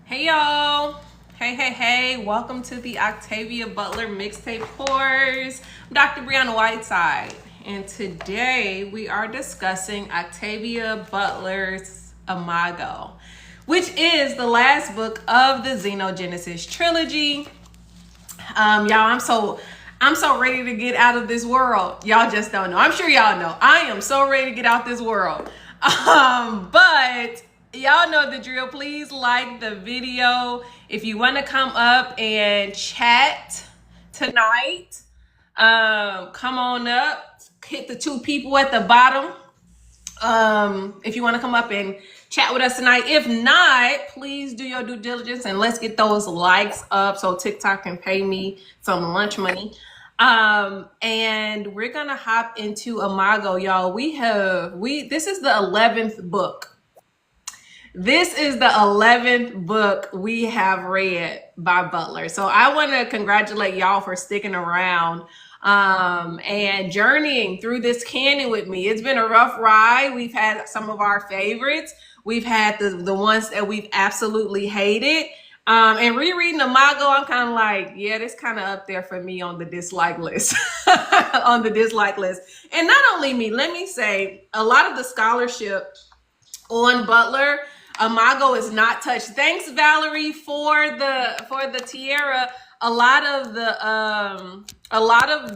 Hey y'all. Hey. Welcome to the Octavia Butler mixtape course. I'm Dr. Brianna Whiteside, and today we are discussing Octavia Butler's Imago, which is the last book of the Xenogenesis trilogy. Y'all, I'm so ready to get out of this world. Y'all just don't know. I'm sure y'all know. I am so ready to get out this world. But y'all know the drill. Please like the video. If you want to come up and chat tonight, come on up. Hit the two people at the bottom. If you want to come up and chat with us tonight. If not, please do your due diligence and let's get those likes up so TikTok can pay me some lunch money. And we're gonna hop into Imago, y'all. This is the 11th book. This is the 11th book we have read by Butler. So I want to congratulate y'all for sticking around and journeying through this canon with me. It's been a rough ride. We've had some of our favorites. We've had the ones that we've absolutely hated. And rereading Imago, I'm kind of like, yeah, this kind of up there for me on the dislike list. On the dislike list. And not only me, let me say, a lot of the scholarship on Butler, Imago is not touched. Thanks, Valerie, for the tiara. A lot of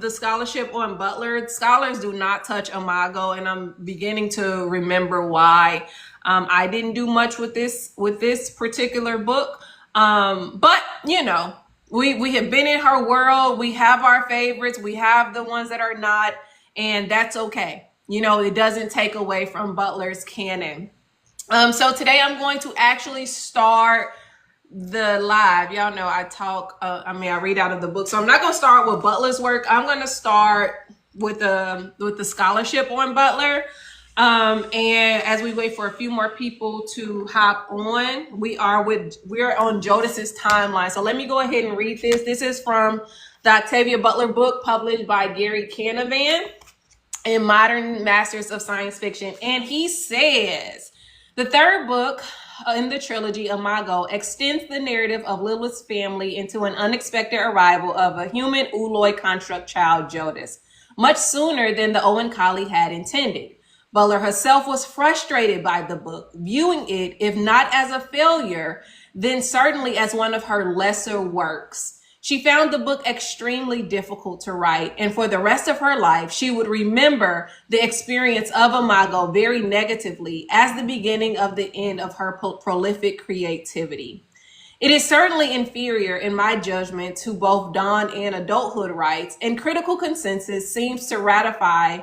the scholarship on Butler, scholars do not touch Imago, and I'm beginning to remember why. I didn't do much with this particular book. But you know, we have been in her world. We have our favorites. We have the ones that are not, and that's okay. You know, it doesn't take away from Butler's canon. So today I'm going to actually start the live. Y'all know I talk, I read out of the book. So I'm not going to start with Butler's work. I'm going to start with the scholarship on Butler. And as we wait for a few more people to hop on, we're on Jodas's timeline. So let me go ahead and read this. This is from the Octavia Butler book published by Gary Canavan in Modern Masters of Science Fiction. And he says, the third book in the trilogy, Imago, extends the narrative of Lilith's family into an unexpected arrival of a human Ooloi construct child, Jodas, much sooner than the Oankali had intended. Butler herself was frustrated by the book, viewing it, if not as a failure, then certainly as one of her lesser works. She found the book extremely difficult to write, and for the rest of her life, she would remember the experience of Imago very negatively as the beginning of the end of her prolific creativity. It is certainly inferior, in my judgment, to both Dawn and Adulthood rights, and critical consensus seems to ratify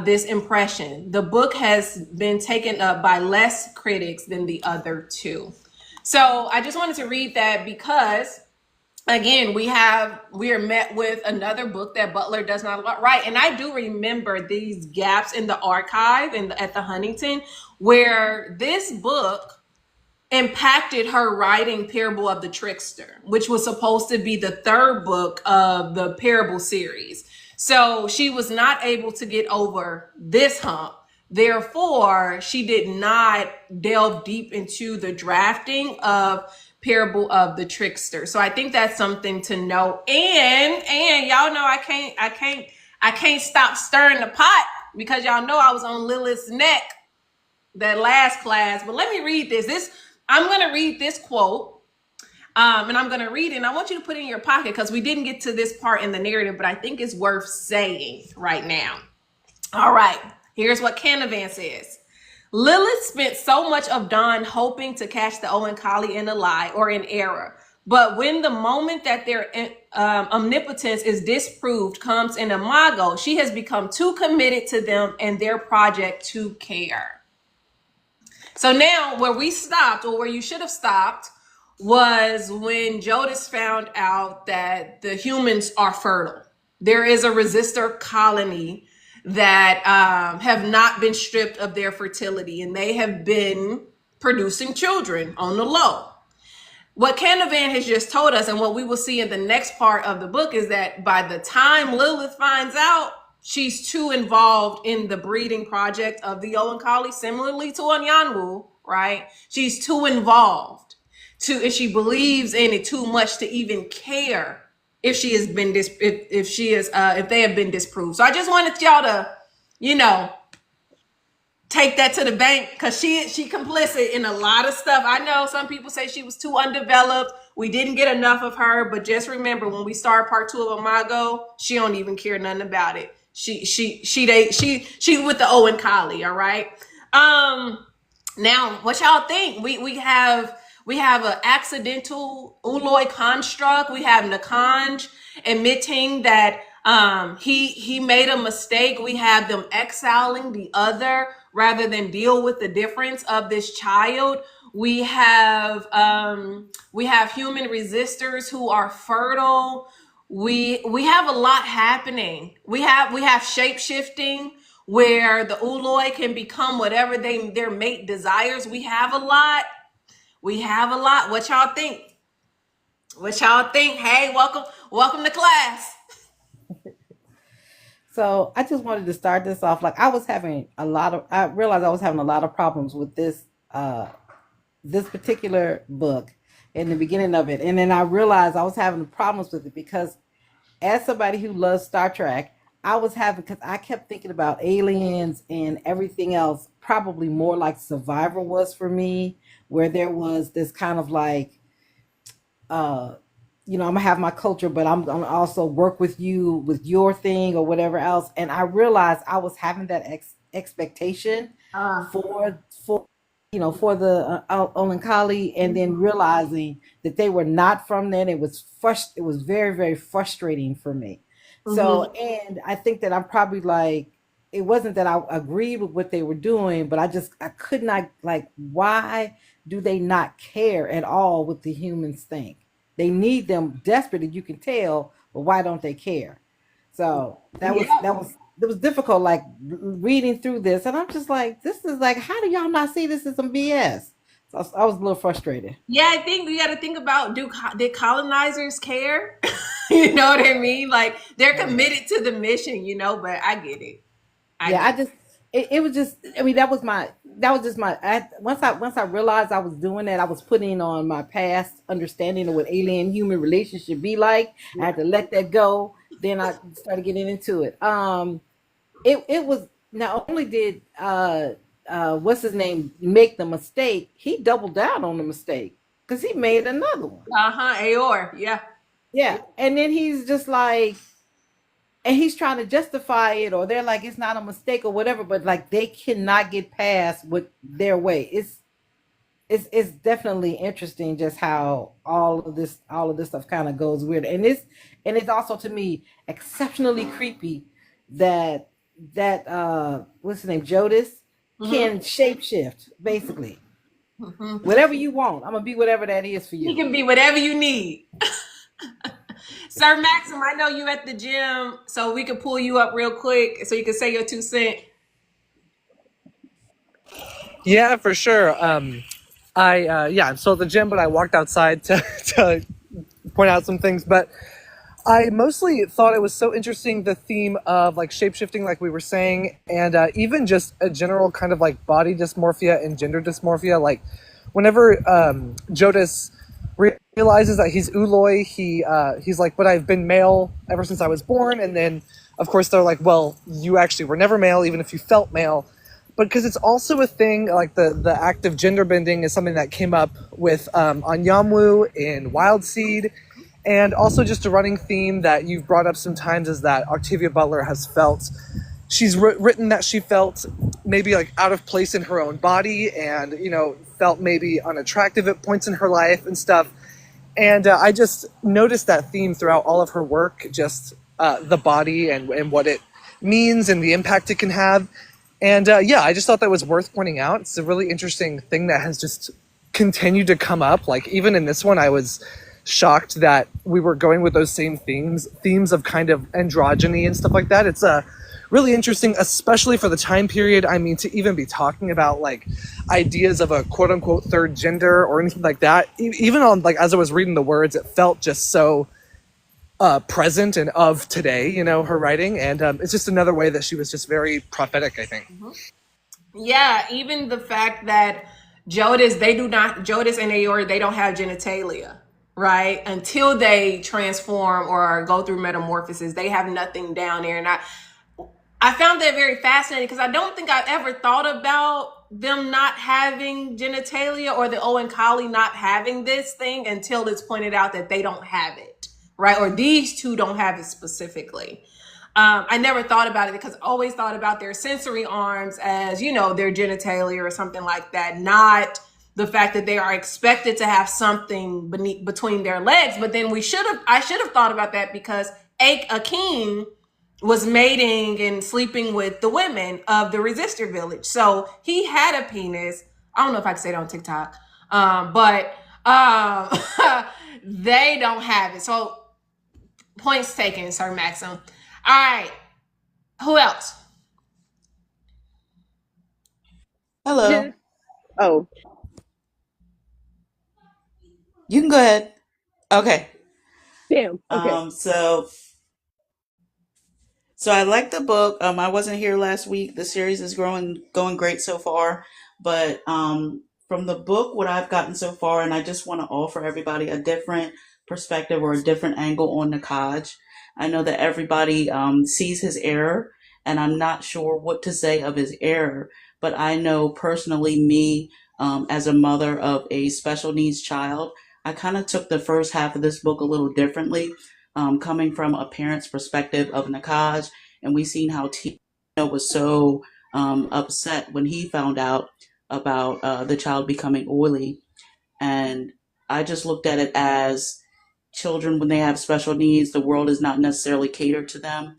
this impression. The book has been taken up by less critics than the other two. So I just wanted to read that because, again, we are met with another book that Butler does not write. And I do remember these gaps in the archive at the Huntington where this book impacted her writing Parable of the Trickster, which was supposed to be the third book of the Parable series. So she was not able to get over this hump. Therefore, she did not delve deep into the drafting of Parable of the Trickster. So I think that's something to know. And y'all know I can't stop stirring the pot because y'all know I was on Lilith's neck that last class. But let me read this. I'm gonna read this quote. And I'm going to read it, and I want you to put it in your pocket because we didn't get to this part in the narrative, but I think it's worth saying right now. All right, here's what Canavan says. Lilith spent so much of Dawn hoping to catch the Oankali in a lie or in error. But when the moment that their omnipotence is disproved comes in Imago, she has become too committed to them and their project to care. So now where we stopped, or where you should have stopped, was when Jodas found out that the humans are fertile. There is a resistor colony that have not been stripped of their fertility, and they have been producing children on the low. What Canavan has just told us, and what we will see in the next part of the book, is that by the time Lilith finds out, she's too involved in the breeding project of the Oankali, similarly to Onyanwu, right? She's too involved. if she believes in it too much to even care if she has been if they have been disproved. So I just wanted y'all to, you know, take that to the bank, because she complicit in a lot of stuff. I know some people say she was too undeveloped. We didn't get enough of her, but just remember, when we start part 2 of Imago, she don't even care nothing about it. She with the Owen Collie, all right. Now, what y'all think? We have an accidental Uloi construct. We have Nakanj admitting that he made a mistake. We have them exiling the other rather than deal with the difference of this child. We have human resistors who are fertile. We have a lot happening. We have shape shifting, where the Uloi can become whatever their mate desires. We have a lot. What y'all think? Hey, welcome to class. So I just wanted to start this off. Like I realized I was having a lot of problems with this particular book in the beginning of it. And then I realized I was having problems with it because, as somebody who loves Star Trek, because I kept thinking about aliens and everything else, probably more like Survivor was for me, where there was this kind of like, uh, I'm gonna have my culture, but I'm gonna also work with you with your thing or whatever else. And I realized I was having that expectation Uh, for for the Olenkali, and then realizing that they were not from that. It was very, very frustrating for me. So, mhm. and I think that I'm probably like, it wasn't that I agreed with what they were doing, but I could not, like, why do they not care at all what the humans think? They need them desperately, you can tell, but why don't they care? So Yeah. it was difficult, like reading through this, and I'm just like, this is like, how do y'all not see this as some BS? So I was a little frustrated. Yeah, I think we got to think about, did colonizers care? You know what I mean? Like, they're committed to the mission, but I get it. I Yeah, get I just it was just, I mean, that was just once I realized I was doing that, I was putting on my past understanding of what alien human relationship be like. I it. had to let that go. Then I started getting into it. It was, not only did what's his name make the mistake, he doubled down on the mistake because he made another one. Uh-huh, Aor. Yeah. Yeah, and then he's just like, and he's trying to justify it, or they're like, it's not a mistake or whatever, but like they cannot get past what their way. It's definitely interesting just how all of this stuff kind of goes weird, and it's also, to me, exceptionally creepy that what's his name, Jodis, Hmm. can shapeshift basically. Hmm. Whatever you want, I'm gonna be whatever that is for He you. can be whatever you need. Sir Maxim, I know you at the gym, so we could pull you up real quick so you can say your 2 cents. Yeah, for sure. I'm still at the gym, but I walked outside to to point out some things. But I mostly thought it was so interesting, the theme of like shapeshifting, like we were saying, and even just a general kind of like body dysmorphia and gender dysmorphia. Like whenever Jodis realizes that he's Uloi, he's like, "But I've been male ever since I was born." And then, of course, they're like, "Well, you actually were never male, even if you felt male." But because it's also a thing, like the act of gender bending is something that came up with on Yamwu in Wild Seed, and also just a running theme that you've brought up sometimes is that Octavia Butler has felt, she's written that she felt maybe like out of place in her own body, and felt maybe unattractive at points in her life and stuff. And I just noticed that theme throughout all of her work, just the body and what it means and the impact it can have. And yeah, I just thought that was worth pointing out. It's a really interesting thing that has just continued to come up. Like even in this one, I was shocked that we were going with those same themes of kind of androgyny and stuff like that. It's really interesting, especially for the time period. I mean, to even be talking about like ideas of a quote unquote third gender or anything like that, even on like as I was reading the words, it felt just so present and of today, her writing. And it's just another way that she was just very prophetic, I think. Yeah, even the fact that Jodis and Aori, they don't have genitalia, right? Until they transform or go through metamorphosis, they have nothing down there. And I found that very fascinating because I don't think I've ever thought about them not having genitalia or the Oankali not having this thing until it's pointed out that they don't have it, right? Or these two don't have it specifically. I never thought about it because I always thought about their sensory arms as, their genitalia or something like that, not the fact that they are expected to have something between their legs. But then I should have thought about that because Akeem was mating and sleeping with the women of the resistor village. So he had a penis. I don't know if I can say it on TikTok, but they don't have it. So points taken, Sir Maxim. All right. Who else? Hello. Oh, You can go ahead. Okay. damn. Okay. Um, so so I like the book. I wasn't here last week. The series is going great so far. But from the book, what I've gotten so far, and I just want to offer everybody a different perspective or a different angle on Nakaj. I know that everybody sees his error, and I'm not sure what to say of his error. But I know personally, me as a mother of a special needs child, I kind of took the first half of this book a little differently, coming from a parent's perspective of Nakaj, and we seen how Tina was so upset when he found out about the child becoming oily, and I just looked at it as children, when they have special needs, the world is not necessarily catered to them.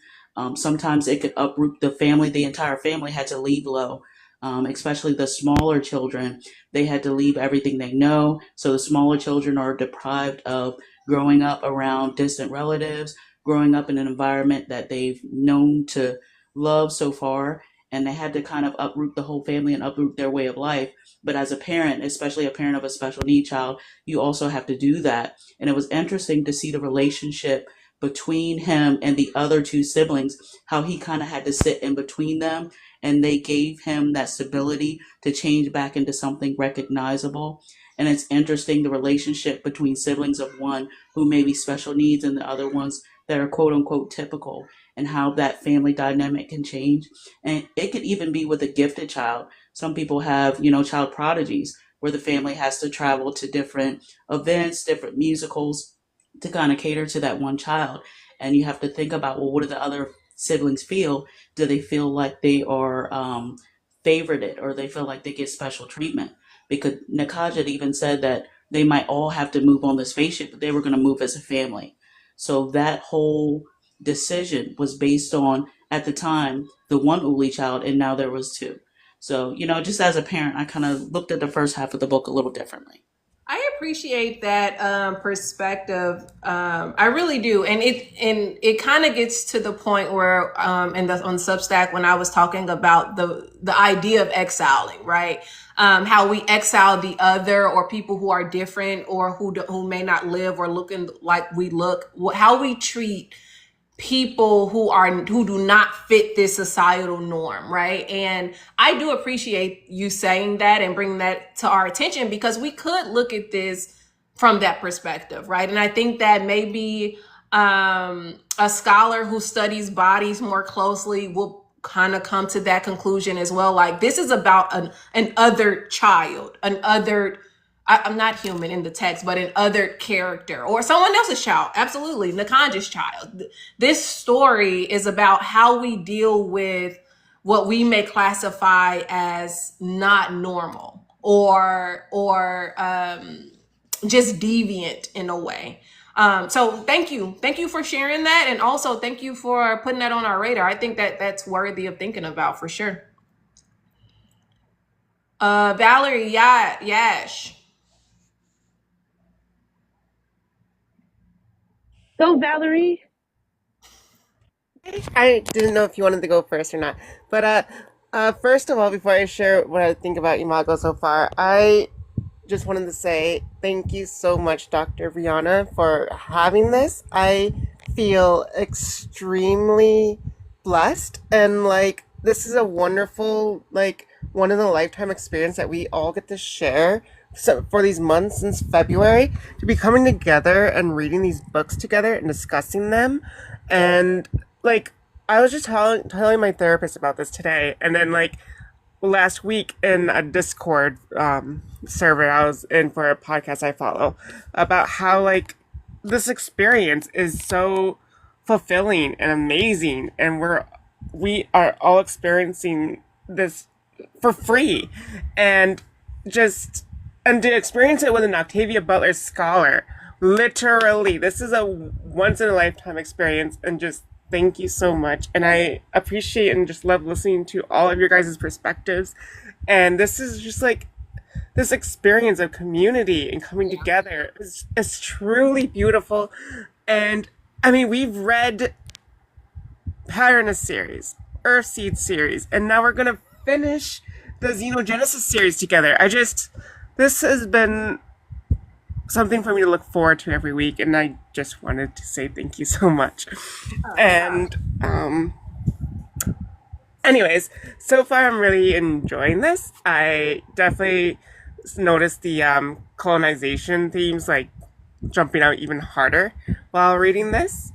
Sometimes it could uproot the family. The entire family had to leave low, especially the smaller children. They had to leave everything they know. So the smaller children are deprived of growing up around distant relatives, growing up in an environment that they've known to love so far. And they had to kind of uproot the whole family and uproot their way of life. But as a parent, especially a parent of a special need child, you also have to do that. And it was interesting to see the relationship between him and the other two siblings, how he kind of had to sit in between them, and they gave him that stability to change back into something recognizable. And it's interesting the relationship between siblings of one who may be special needs and the other ones that are quote unquote typical, and how that family dynamic can change. And it could even be with a gifted child. Some people have, child prodigies where the family has to travel to different events, different musicals to kind of cater to that one child. And you have to think about, well, what do the other siblings feel? Do they feel like they are favorited, or they feel like they get special treatment? Because Nakaj had even said that they might all have to move on the spaceship, but they were going to move as a family. So that whole decision was based on, at the time, the one Uli child, and now there was two. So, just as a parent, I kind of looked at the first half of the book a little differently. I appreciate that perspective. I really do, and it kind of gets to the point where on Substack, when I was talking about the idea of exiling, right? How we exile the other, or people who are different, or who may not live or looking like we look. How we treat people who do not fit this societal norm, right? And I do appreciate you saying that and bringing that to our attention, because we could look at this from that perspective, right? And I think that maybe a scholar who studies bodies more closely will kind of come to that conclusion as well. Like, this is about an other child, I'm not human in the text, but an other character or someone else's child. Absolutely. Nakanja's child. This story is about how we deal with what we may classify as not normal, or just deviant in a way. So thank you for sharing that, and also thank you for putting that on our radar. I think that that's worthy of thinking about for sure. Valerie, Yash. Go, Valerie. I didn't know if you wanted to go first or not. But first of all, before I share what I think about Imago so far, I just wanted to say thank you so much, Dr. Brianna, for having this. I feel extremely blessed, and like this is a wonderful one in a lifetime experience that we all get to share. So for these months since February, to be coming together and reading these books together and discussing them. And like, I was just telling my therapist about this today, and then like last week in a Discord server I was in for a podcast I follow, about how like this experience is so fulfilling and amazing, and we are all experiencing this for free, and just and to experience it with an Octavia Butler scholar. Literally, this is a once in a lifetime experience, and just thank you so much. And I appreciate and just love listening to all of your guys' perspectives. And this is just like this experience of community and coming together is truly beautiful. And I mean, we've read Patternus series, Earthseed series, and now we're gonna finish the Xenogenesis series together. This has been something for me to look forward to every week, and I just wanted to say thank you so much. And anyways, so far I'm really enjoying this. I definitely noticed the colonization themes like jumping out even harder while reading this,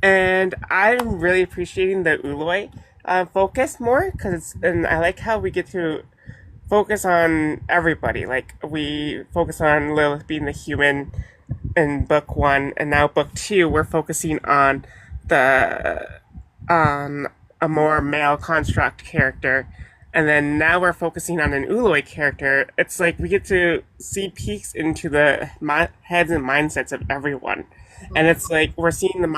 and I'm really appreciating the Uloi focus more, and I like how we get to focus on everybody. Like, we focus on Lilith being the human in book 1, and now book 2 we're focusing on a more male construct character, and then now we're focusing on an Uloi character. It's like we get to see peeks into the heads and mindsets of everyone, and it's like we're seeing the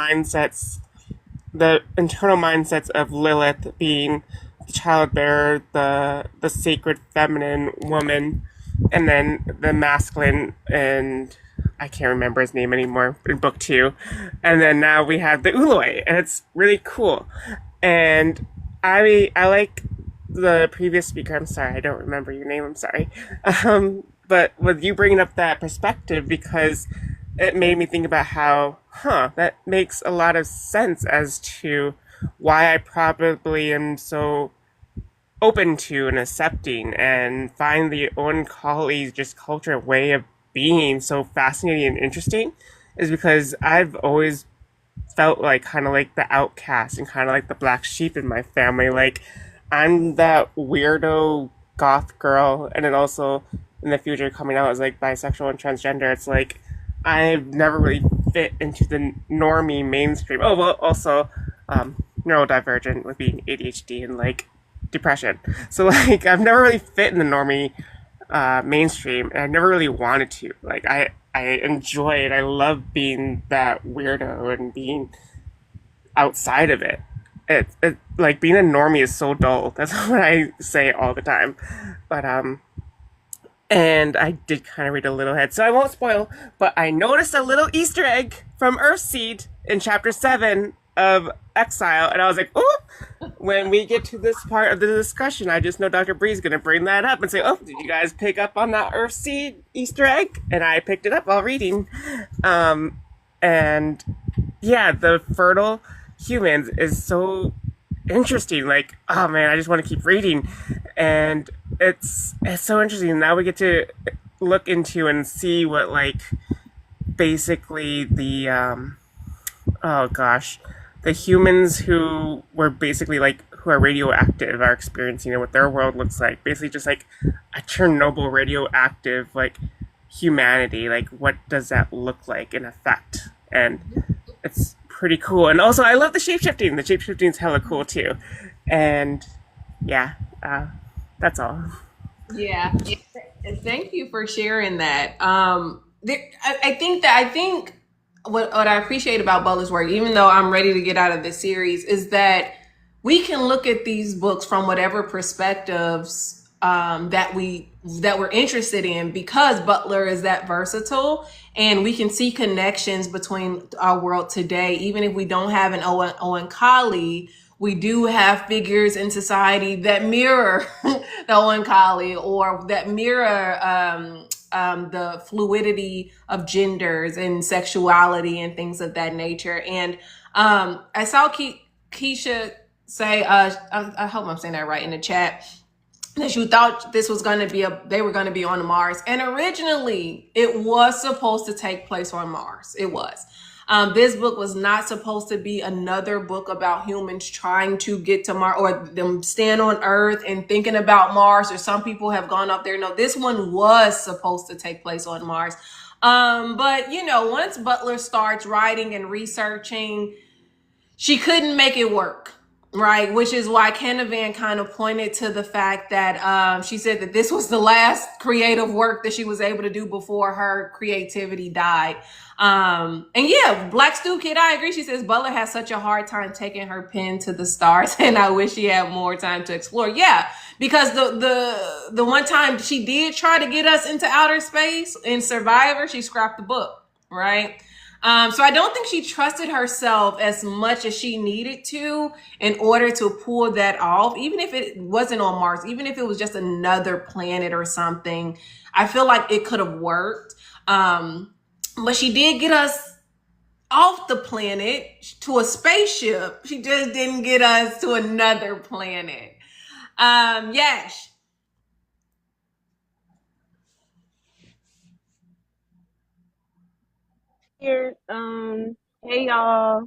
internal mindsets of Lilith being the childbearer, the sacred feminine woman, and then the masculine, and I can't remember his name anymore in book 2. And then now we have the Uloi, and it's really cool. And I like the previous speaker. I'm sorry, I don't remember your name. I'm sorry. But with you bringing up that perspective, because it made me think about how, that makes a lot of sense as to why I probably am so open to and accepting and find the Oankali's just culture way of being so fascinating and interesting, is because I've always felt like kind of like the outcast and kind of like the black sheep in my family. Like, I'm that weirdo goth girl, and then also in the future coming out as like bisexual and transgender. It's like I've never really fit into the normie mainstream. Oh, well, also neurodivergent with being ADHD and like depression. So like I've never really fit in the normie mainstream, and I never really wanted to. Like I enjoy it. I love being that weirdo and being outside of it. It like being a normie is so dull. That's what I say all the time. But and I did kind of read a little ahead, so I won't spoil, but I noticed a little Easter egg from Earthseed in chapter 7 of Exile, and I was like, oh, when we get to this part of the discussion, I just know Dr. Bree's going to bring that up and say, oh, did you guys pick up on that Earthseed Easter egg? And I picked it up while reading. And yeah, the fertile humans is so interesting. Like, oh man, I just want to keep reading. And it's so interesting. Now we get to look into and see what, like, basically the the humans who were basically like who are radioactive are experiencing, and what their world looks like. Basically just like a Chernobyl radioactive like humanity. Like, what does that look like in effect? And it's pretty cool. And also I love the shapeshifting. The shapeshifting is hella cool too. And yeah, that's all. Yeah. Thank you for sharing that. I think what I appreciate about Butler's work, even though I'm ready to get out of this series, is that we can look at these books from whatever perspectives that we're interested in, because Butler is that versatile, and we can see connections between our world today. Even if we don't have an Oankali, we do have figures in society that mirror the Oankali, or that mirror the fluidity of genders and sexuality and things of that nature. And I saw Keisha say, I hope I'm saying that right in the chat, that you thought this was going to be they were going to be on Mars. And originally it was supposed to take place on Mars. It was. This book was not supposed to be another book about humans trying to get to Mars, or them staying on Earth and thinking about Mars, or some people have gone up there. No, this one was supposed to take place on Mars. But once Butler starts writing and researching, she couldn't make it work, right? Which is why Canavan kind of pointed to the fact that she said that this was the last creative work that she was able to do before her creativity died. And yeah, Black Stew Kid, I agree. She says Butler has such a hard time taking her pen to the stars, and I wish she had more time to explore. Yeah, because the one time she did try to get us into outer space in Survivor, she scrapped the book, right? So I don't think she trusted herself as much as she needed to in order to pull that off, even if it wasn't on Mars, even if it was just another planet or something. I feel like it could have worked. But she did get us off the planet to a spaceship. She just didn't get us to another planet. Yash. Here, hey y'all.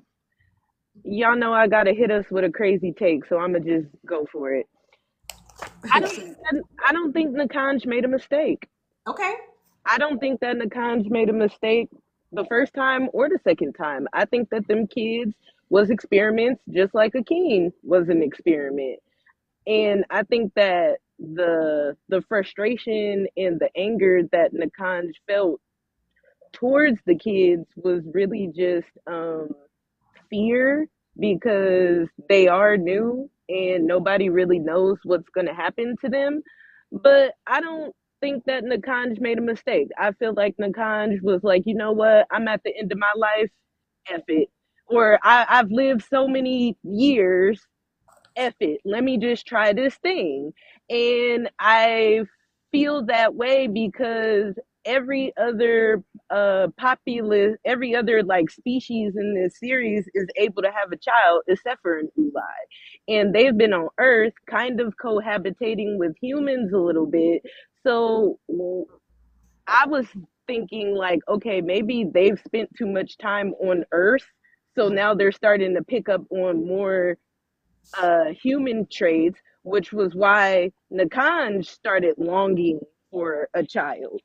Y'all know I gotta hit us with a crazy take, so I'ma just go for it. I don't think Nakanj made a mistake. Okay. I don't think that Nakanj made a mistake the first time or the second time. I think that them kids was experiments just like Akeem was an experiment. And I think that the frustration and the anger that Nakanj felt towards the kids was really just fear, because they are new and nobody really knows what's going to happen to them. But I don't think that Nakanj made a mistake. I feel like Nakanj was like, you know what, I'm at the end of my life, F it. Or I've lived so many years, F it, let me just try this thing. And I feel that way because every other populace, every other like species in this series is able to have a child except for an Ulai. And they've been on Earth kind of cohabitating with humans a little bit. So I was thinking like, okay, maybe they've spent too much time on Earth. So now they're starting to pick up on more human traits, which was why Nakanj started longing for a child.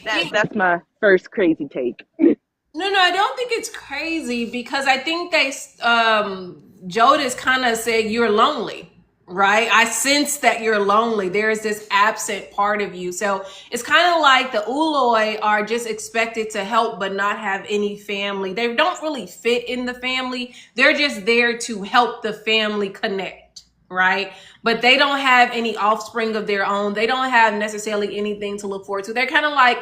Yeah. That's my first crazy take. No, I don't think it's crazy because I think Jodis kind of said you're lonely, right? I sense that you're lonely. There is this absent part of you. So it's kind of like the Uloi are just expected to help but not have any family. They don't really fit in the family. They're just there to help the family connect, right? But they don't have any offspring of their own. They don't have necessarily anything to look forward to. They're kind of like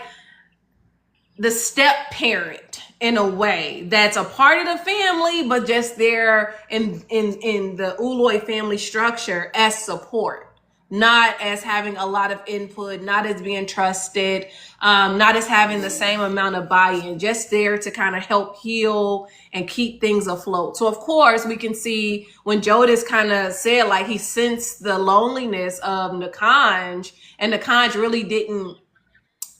the step parent in a way that's a part of the family, but just there in the Uloi family structure as support, not as having a lot of input, not as being trusted, not as having the same amount of buy-in, just there to kind of help heal and keep things afloat. So of course we can see when Jodis kind of said like he sensed the loneliness of Nakanj, and Nakanj really didn't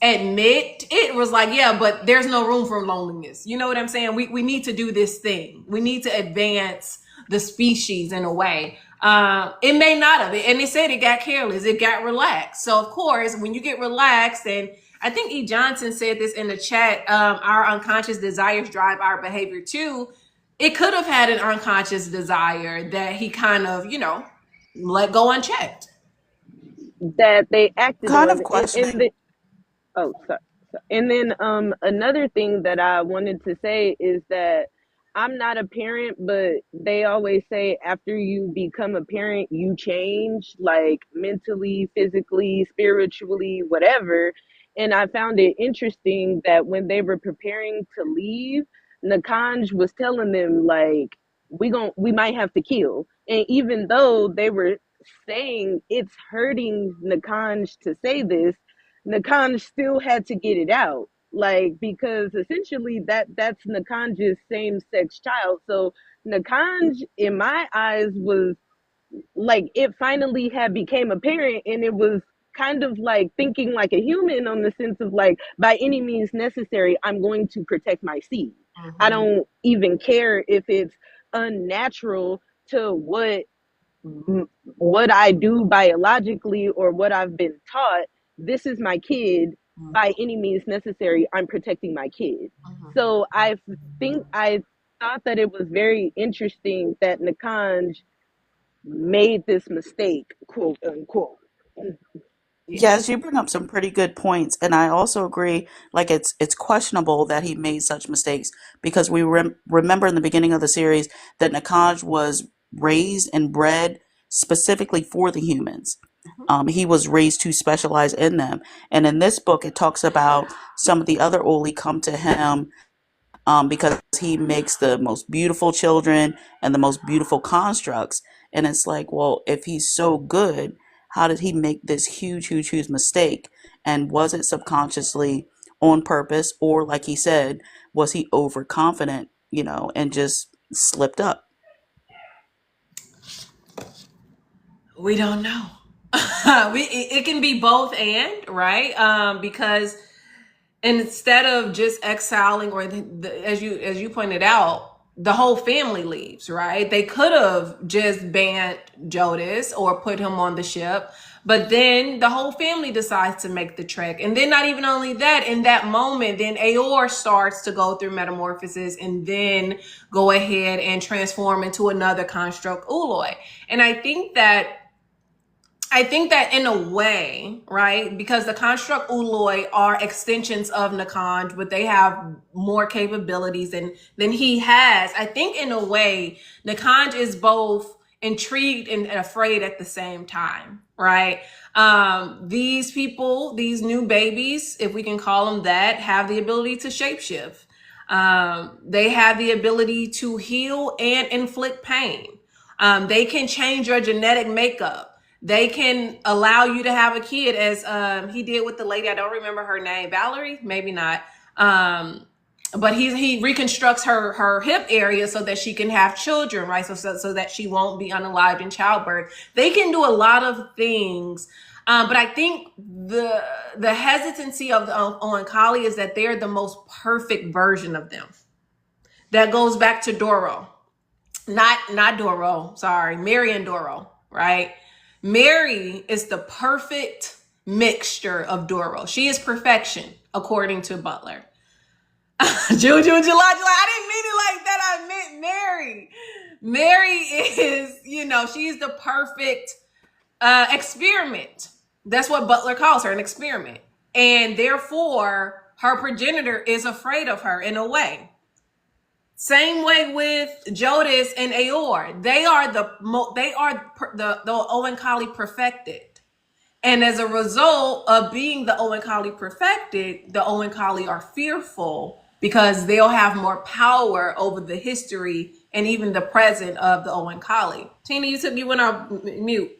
admit it, was like, yeah, but there's no room for loneliness. You know what I'm saying? We need to do this thing. We need to advance the species in a way. It may not have, and they said it got careless, it got relaxed. So of course, when you get relaxed, and I think E. Johnson said this in the chat, our unconscious desires drive our behavior too. It could have had an unconscious desire that he kind of, let go unchecked. That they acted Kind on. of questioning. Oh, sorry. And then another thing that I wanted to say is that I'm not a parent, but they always say after you become a parent, you change, like mentally, physically, spiritually, whatever. And I found it interesting that when they were preparing to leave, Nakanj was telling them like, we might have to kill. And even though they were saying it's hurting Nakanj to say this, Nakanj still had to get it out, like, because essentially that's Nakanj's same sex child. So Nakanj, in my eyes, was like it finally had became apparent, and it was kind of like thinking like a human, on the sense of like, by any means necessary, I'm going to protect my seed. I Mm-hmm. don't even care if it's unnatural to what I do biologically or what I've been taught. This is my kid. By any means necessary, I'm protecting my kid. Mm-hmm. So I thought that it was very interesting that Nakanj made this mistake, quote unquote. Yes, you bring up some pretty good points, and I also agree. Like it's questionable that he made such mistakes because we remember in the beginning of the series that Nakaj was raised and bred specifically for the humans. He was raised to specialize in them, and in this book, it talks about some of the other Oli come to him because he makes the most beautiful children and the most beautiful constructs. And it's like, well, if he's so good, how did he make this huge, huge, huge mistake? And was it subconsciously on purpose? Or, like he said, was he overconfident, and just slipped up? We don't know. It can be both and, right? Because instead of just exiling, or as you pointed out, the whole family leaves, right? They could have just banned Jodis or put him on the ship, but then the whole family decides to make the trek. And then not even only that, in that moment, then Aor starts to go through metamorphosis and then go ahead and transform into another construct, Uloi. And I think that in a way, right, because the construct Uloi are extensions of Nakanj, but they have more capabilities than he has. I think in a way, Nakanj is both intrigued and afraid at the same time, right? These people, these new babies, if we can call them that, have the ability to shapeshift. They have the ability to heal and inflict pain. They can change your genetic makeup. They can allow you to have a kid, as he did with the lady. I don't remember her name. Valerie, maybe not. But he reconstructs her hip area so that she can have children, right? So that she won't be unalived in childbirth. They can do a lot of things. But I think the hesitancy of the Oankali is that they're the most perfect version of them. That goes back to Doro, not Doro. Sorry, Mary and Doro, right? Mary is the perfect mixture of Doro. She is perfection, according to Butler. June, July. I didn't mean it like that. I meant Mary. Mary is, she's the perfect experiment. That's what Butler calls her, an experiment. And therefore, her progenitor is afraid of her in a way. Same way with Jodis and Aor. They are the Oankali perfected. And as a result of being the Oankali perfected, the Oankali are fearful because they'll have more power over the history and even the present of the Oankali. Tina, you went off mute.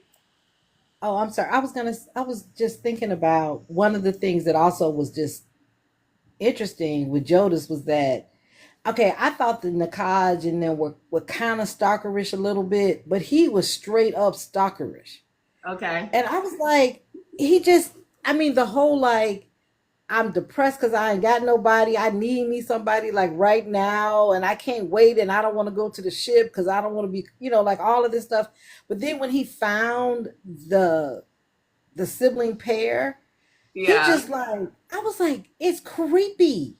Oh, I'm sorry. I was just thinking about one of the things that also was just interesting with Jodis was that, okay, I thought the Nakaj and them were kind of stalkerish a little bit, but he was straight up stalkerish. Okay. And I was like, he just, I mean, the whole like, I'm depressed because I ain't got nobody. I need me somebody like right now, and I can't wait, and I don't want to go to the ship because I don't want to be, like all of this stuff. But then when he found the sibling pair, he Yeah. just like, I was like, it's creepy.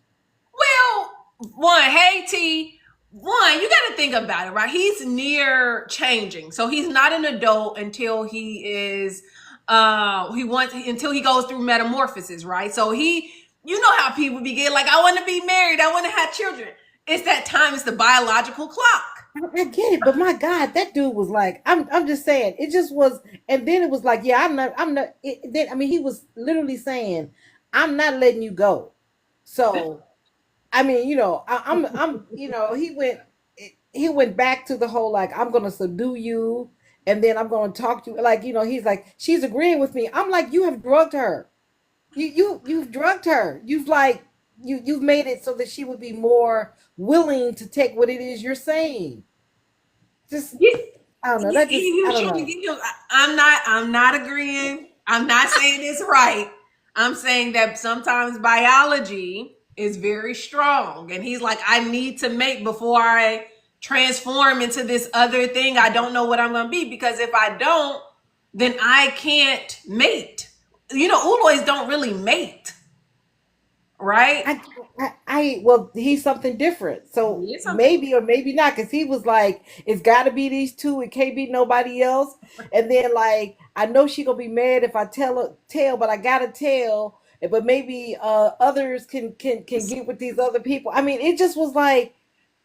Well, hey T, you got to think about it, right? He's near changing, so he's not an adult until he is. Until he goes through metamorphosis, right? So you know how people begin like, I want to be married, I want to have children. It's that time. It's the biological clock. I get it, but my God, that dude was like, I'm just saying, it just was, and then it was like, yeah, I'm not. Then I mean, he was literally saying, I'm not letting you go. So I mean, he went back to the whole like, I'm gonna subdue you, and then I'm gonna talk to you, like, he's like, she's agreeing with me. I'm like, you have drugged her. You've drugged her. You've made it so that she would be more willing to take what it is you're saying. Just Yeah. I don't know. That just He I was don't trying to know. get him. I'm not agreeing. I'm not saying it's right. I'm saying that sometimes biology is very strong. And he's like, I need to mate before I transform into this other thing. I don't know what I'm going to be, because if I don't, then I can't mate. You know, Uloys don't really mate, right? I, well, he's something different. So He is something. maybe or maybe not, because he was like, it's got to be these two. It can't be nobody else. And then like, I know she gonna be mad if I tell, but I gotta tell. But maybe others can get with these other people. I mean, it just was like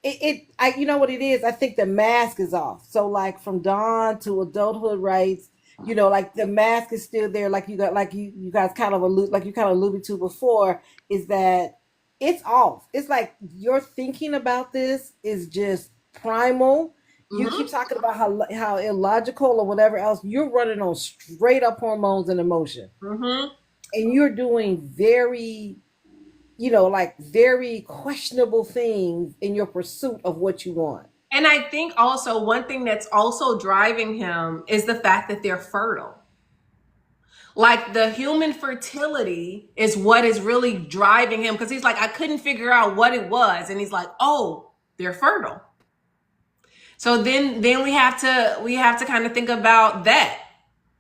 you know what it is. I think the mask is off. So like from dawn to adulthood rights, you know, like the mask is still there. Like you got, like you guys kind of alluded to before, is that it's off. It's like your thinking about this is just primal. You keep Hmm. talking about how illogical or whatever else. You're running on straight up hormones and emotion, Hmm. and you're doing very, you know, like very questionable things in your pursuit of what you want. And I think also one thing that's also driving him is the fact that they're fertile. Like the human fertility is what is really driving him, because he's like, I couldn't figure out what it was. And he's like, oh, they're fertile. So then we have to kind of think about that.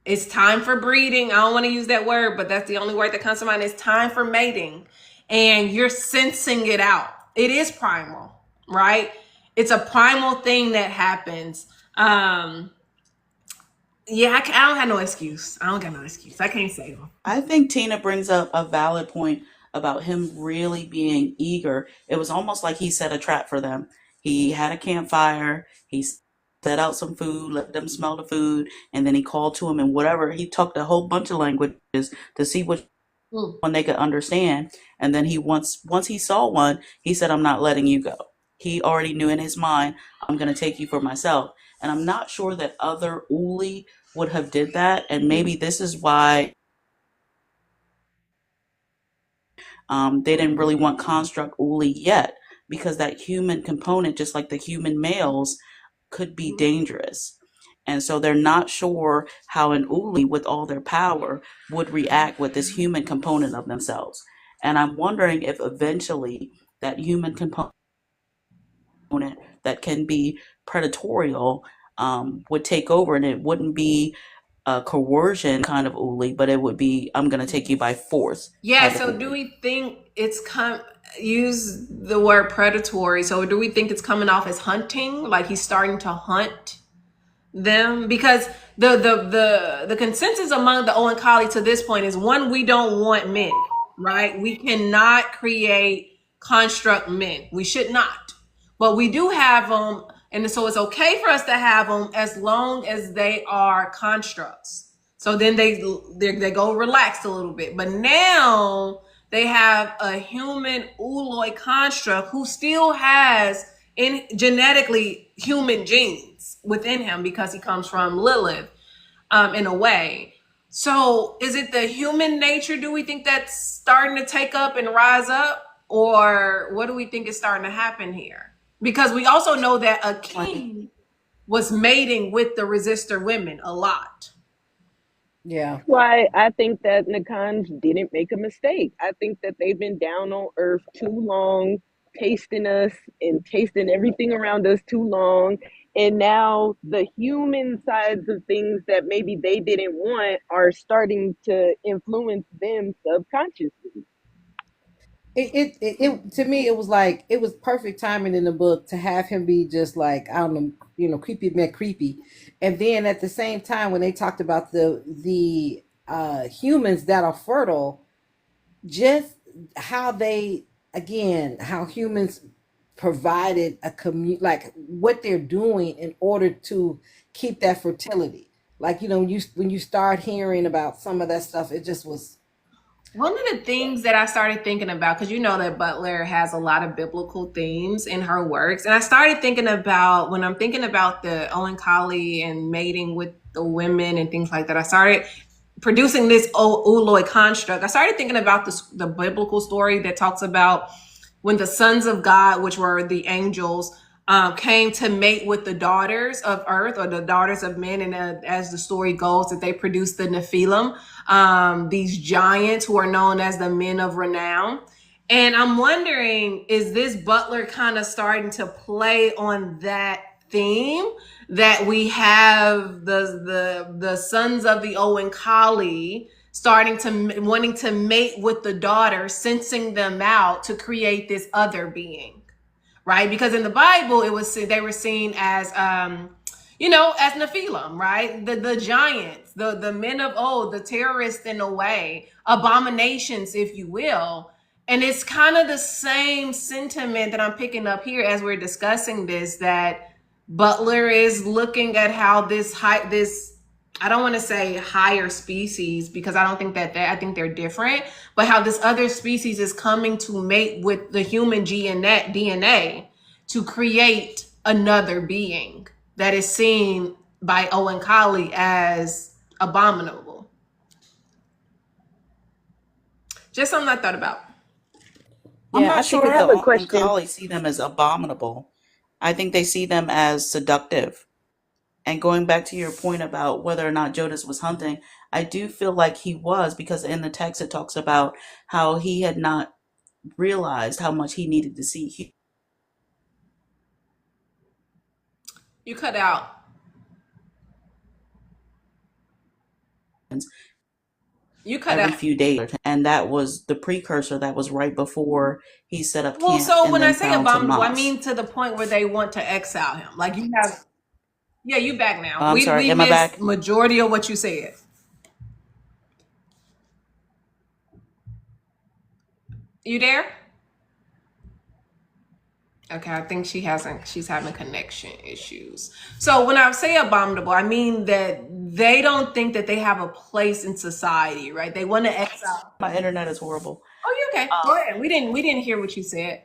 It's time for breeding. I don't want to use that word, but that's the only word that comes to mind. It's time for mating. And you're sensing it out. It is primal, right? It's a primal thing that happens. Yeah, I don't have no excuse. I don't got no excuse. I can't say them. I think Tina brings up a valid point about him really being eager. It was almost like he set a trap for them. He had a campfire, he set out some food, let them smell the food, and then he called to him and whatever. He talked a whole bunch of languages to see which Mm. one they could understand. And then once he saw one, he said, I'm not letting you go. He already knew in his mind, I'm going to take you for myself. And I'm not sure that other Uli would have did that. And maybe this is why they didn't really want construct Uli yet, because that human component, just like the human males, could be dangerous. And so they're not sure how an Uli, with all their power, would react with this human component of themselves. And I'm wondering if eventually that human component that can be predatorial would take over, and it wouldn't be a coercion kind of Uli, but it would be, I'm going to take you by force Yeah, type of so do Uli. we think use the word predatory? So do we think it's coming off as hunting? Like he's starting to hunt them? Because the consensus among the Owen Collie to this point is, one, we don't want men, right? We cannot create construct men. We should not. But we do have them, and so it's okay for us to have them as long as they are constructs. So then they go relaxed a little bit. But now they have a human Uloi construct who still has in genetically human genes within him, because he comes from Lilith, in a way. So is it the human nature, do we think, that's starting to take up and rise up? Or what do we think is starting to happen here? Because we also know that a Like, king was mating with the resistor women a lot. Yeah. Why I think that Nakans didn't make a mistake. I think that they've been down on earth too long, tasting us and tasting everything around us too long. And now the human sides of things that maybe they didn't want are starting to influence them subconsciously. To me it was like it was perfect timing in the book to have him be just like, I don't know, you know, creepy man creepy. And then at the same time when they talked about the humans that are fertile, just how they, again, how humans provided a commu like what they're doing in order to keep that fertility. Like, you know, when you start hearing about some of that stuff, it just was. One of the things that I started thinking about, because you know that Butler has a lot of biblical themes in her works, and I started thinking about, when I'm thinking about the Owen Collie and mating with the women and things like that, I started producing this Uloi construct. I started thinking about the biblical story that talks about when the sons of God, which were the angels, came to mate with the daughters of earth or the daughters of men. And as the story goes, that they produced the Nephilim, these giants who are known as the men of renown. And I'm wondering, is this Butler kind of starting to play on that theme, that we have the sons of the Owen Collie starting to wanting to mate with the daughter, sensing them out to create this other being, right? Because in the Bible, they were seen as as Nephilim, right? The giants, the men of old, the terrorists in a way, abominations, if you will. And it's kind of the same sentiment that I'm picking up here as we're discussing this, that Butler is looking at how this I don't want to say higher species, because I don't think I think they're different, but how this other species is coming to mate with the human DNA to create another being that is seen by Owen Collie as abominable. Just something I thought about. I'm Yeah, not I sure think I it's if have the a Owen question. colleagues see them as abominable. I think they see them as seductive. And going back to your point about whether or not Jonas was hunting, I do feel like he was, because in the text it talks about how he had not realized how much he needed to see You cut out. humans You cut every out. few days. And that was the precursor, that was right before he set up Well, camp so and when I then say found abominable, I Tomas. mean to the point where they want to exile him. Like you have, yeah, you back now. I'm sorry, We am I missed back? majority of what you said. You there? Okay, I think she's having connection issues. So when I say abominable, I mean that they don't think that they have a place in society, right? They want to exile. My internet is horrible. Oh, you okay? Go ahead. We didn't hear what you said.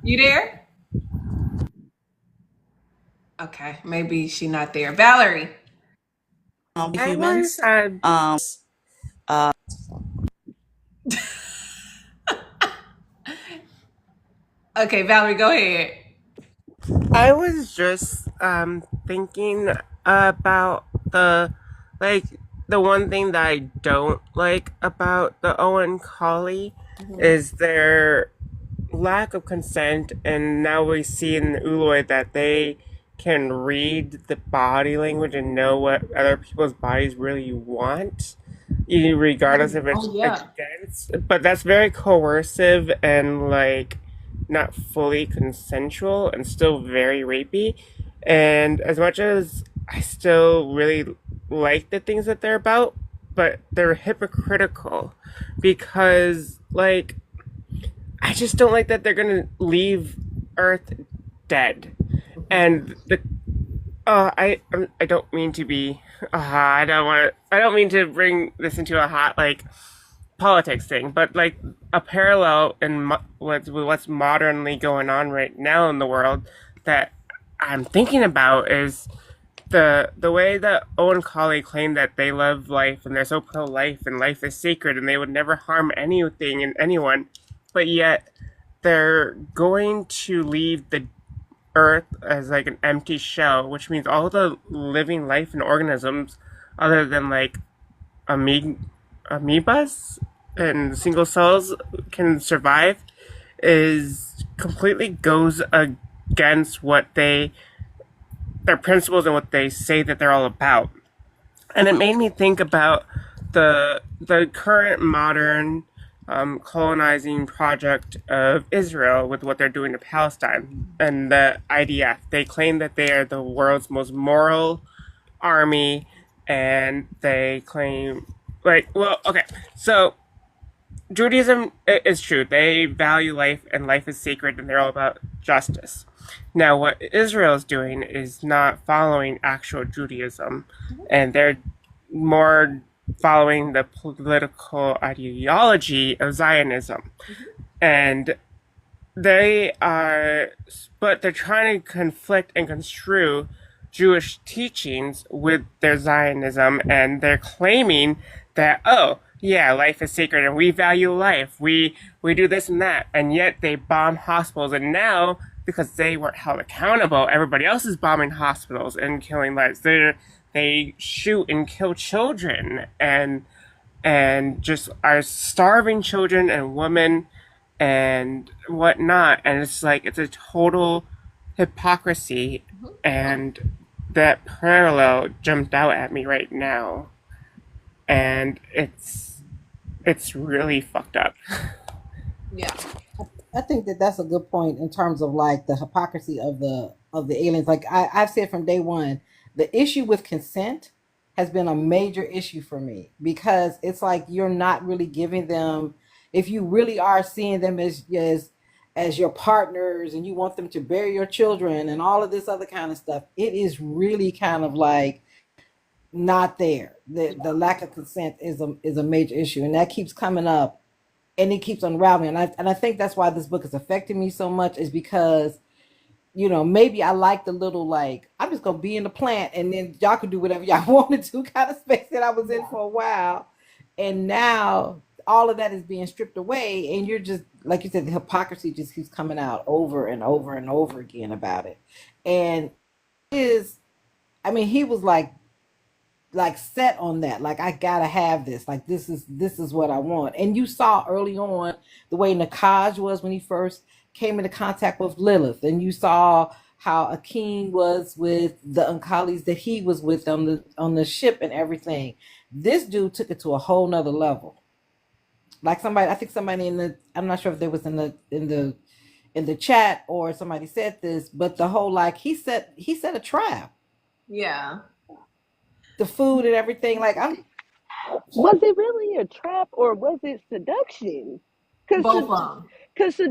You there? Okay, maybe she not there. Valerie. I was Humans. Uh, Okay, Valerie, go ahead. I was just thinking about like the one thing that I don't like about the Owen Collie is their lack of consent, and now we see in the Uloid that they can read the body language and know what other people's bodies really want, even regardless if it's Oh yeah. against. But that's very coercive and like not fully consensual and still very rapey. And as much as I still really like the things that they're about, but they're hypocritical because like I just don't like that they're gonna leave Earth dead. And the I don't mean to be I don't mean to bring this into a hot like politics thing, but like a parallel in what's modernly going on right now in the world that I'm thinking about is the way that Owen Collie claimed that they love life and they're so pro life and life is sacred and they would never harm anything and anyone, but yet they're going to leave the earth as like an empty shell, which means all the living life and organisms other than like amoebas and single cells can survive is completely goes against what their principles and what they say that they're all about. And it made me think about the current modern colonizing project of Israel with what they're doing to Palestine and the IDF. They claim that they are the world's most moral army, and they claim like well, okay, so Judaism is true. They value life, and life is sacred, and they're all about justice. Now, what Israel is doing is not following actual Judaism, and they're more following the political ideology of Zionism. And they are, but they're trying to conflict and construe Jewish teachings with their Zionism, and they're claiming that, oh, yeah, life is sacred and we value life. We do this and that. And yet they bomb hospitals. And now, because they weren't held accountable, everybody else is bombing hospitals and killing lives. They shoot and kill children and just are starving children and women and whatnot. And it's like, it's a total hypocrisy. And that parallel jumped out at me right now. And it's really fucked up. Yeah. I think that that's a good point in terms of like the hypocrisy of the aliens. Like I've said from day one, the issue with consent has been a major issue for me because it's like you're not really giving them, if you really are seeing them as your partners and you want them to bury your children and all of this other kind of stuff, it is really kind of like not there. The lack of consent is a major issue, and that keeps coming up and it keeps unraveling. And I think that's why this book is affecting me so much is because maybe I like the little like I'm just gonna be in the plant and then y'all can do whatever y'all want to do kind of space that I was in for a while, and now all of that is being stripped away, and you're just like you said, the hypocrisy just keeps coming out over and over and over again about it, and is I mean he was like set on that, like I gotta have this, like this is what I want. And you saw early on the way Nakaj was when he first came into contact with Lilith, and you saw how Akeem was with the Unkalis that he was with on the ship and everything. This dude took it to a whole nother level. Like somebody, I think somebody I'm not sure if there was in the chat or somebody said this, but the whole like he set a trap, Yeah. the food and everything. Like I'm Was it really a trap or was it seduction? Both Because of them.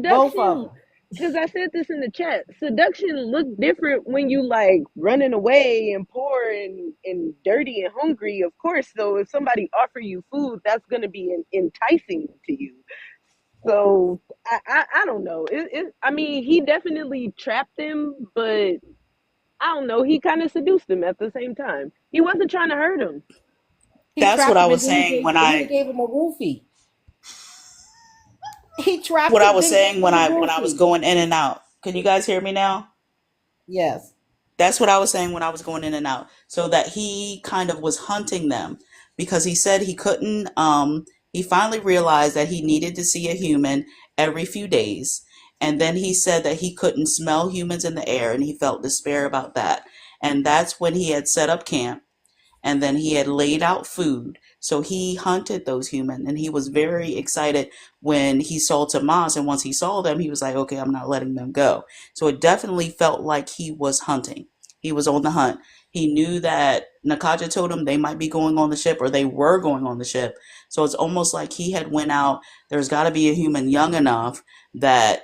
both of seduction, them. because I said this in the chat, seduction look different when you like running away and poor and dirty and hungry, of course. So if somebody offer you food, that's going to be enticing to you. So I don't know. I mean, he definitely trapped them, but I don't know. He kind of seduced them at the same time. He wasn't trying to hurt him. He That's what trapped I him and was then he saying gave when and then he I gave him a roofie. He trapped what I him, was then gave saying him a when I was roofie. going in and out. Can you guys hear me now? Yes. That's what I was saying when I was going in and out. So that he kind of was hunting them because he said he couldn't he finally realized that he needed to see a human every few days. And then he said that he couldn't smell humans in the air and he felt despair about that. And that's when he had set up camp and then he had laid out food. So he hunted those humans and he was very excited when he saw Tomas. And once he saw them, he was like, okay, I'm not letting them go. So it definitely felt like he was hunting. He was on the hunt. He knew that Nakaja told him they might be going on the ship or they were going on the ship. So it's almost like he had went out. There's got to be a human young enough that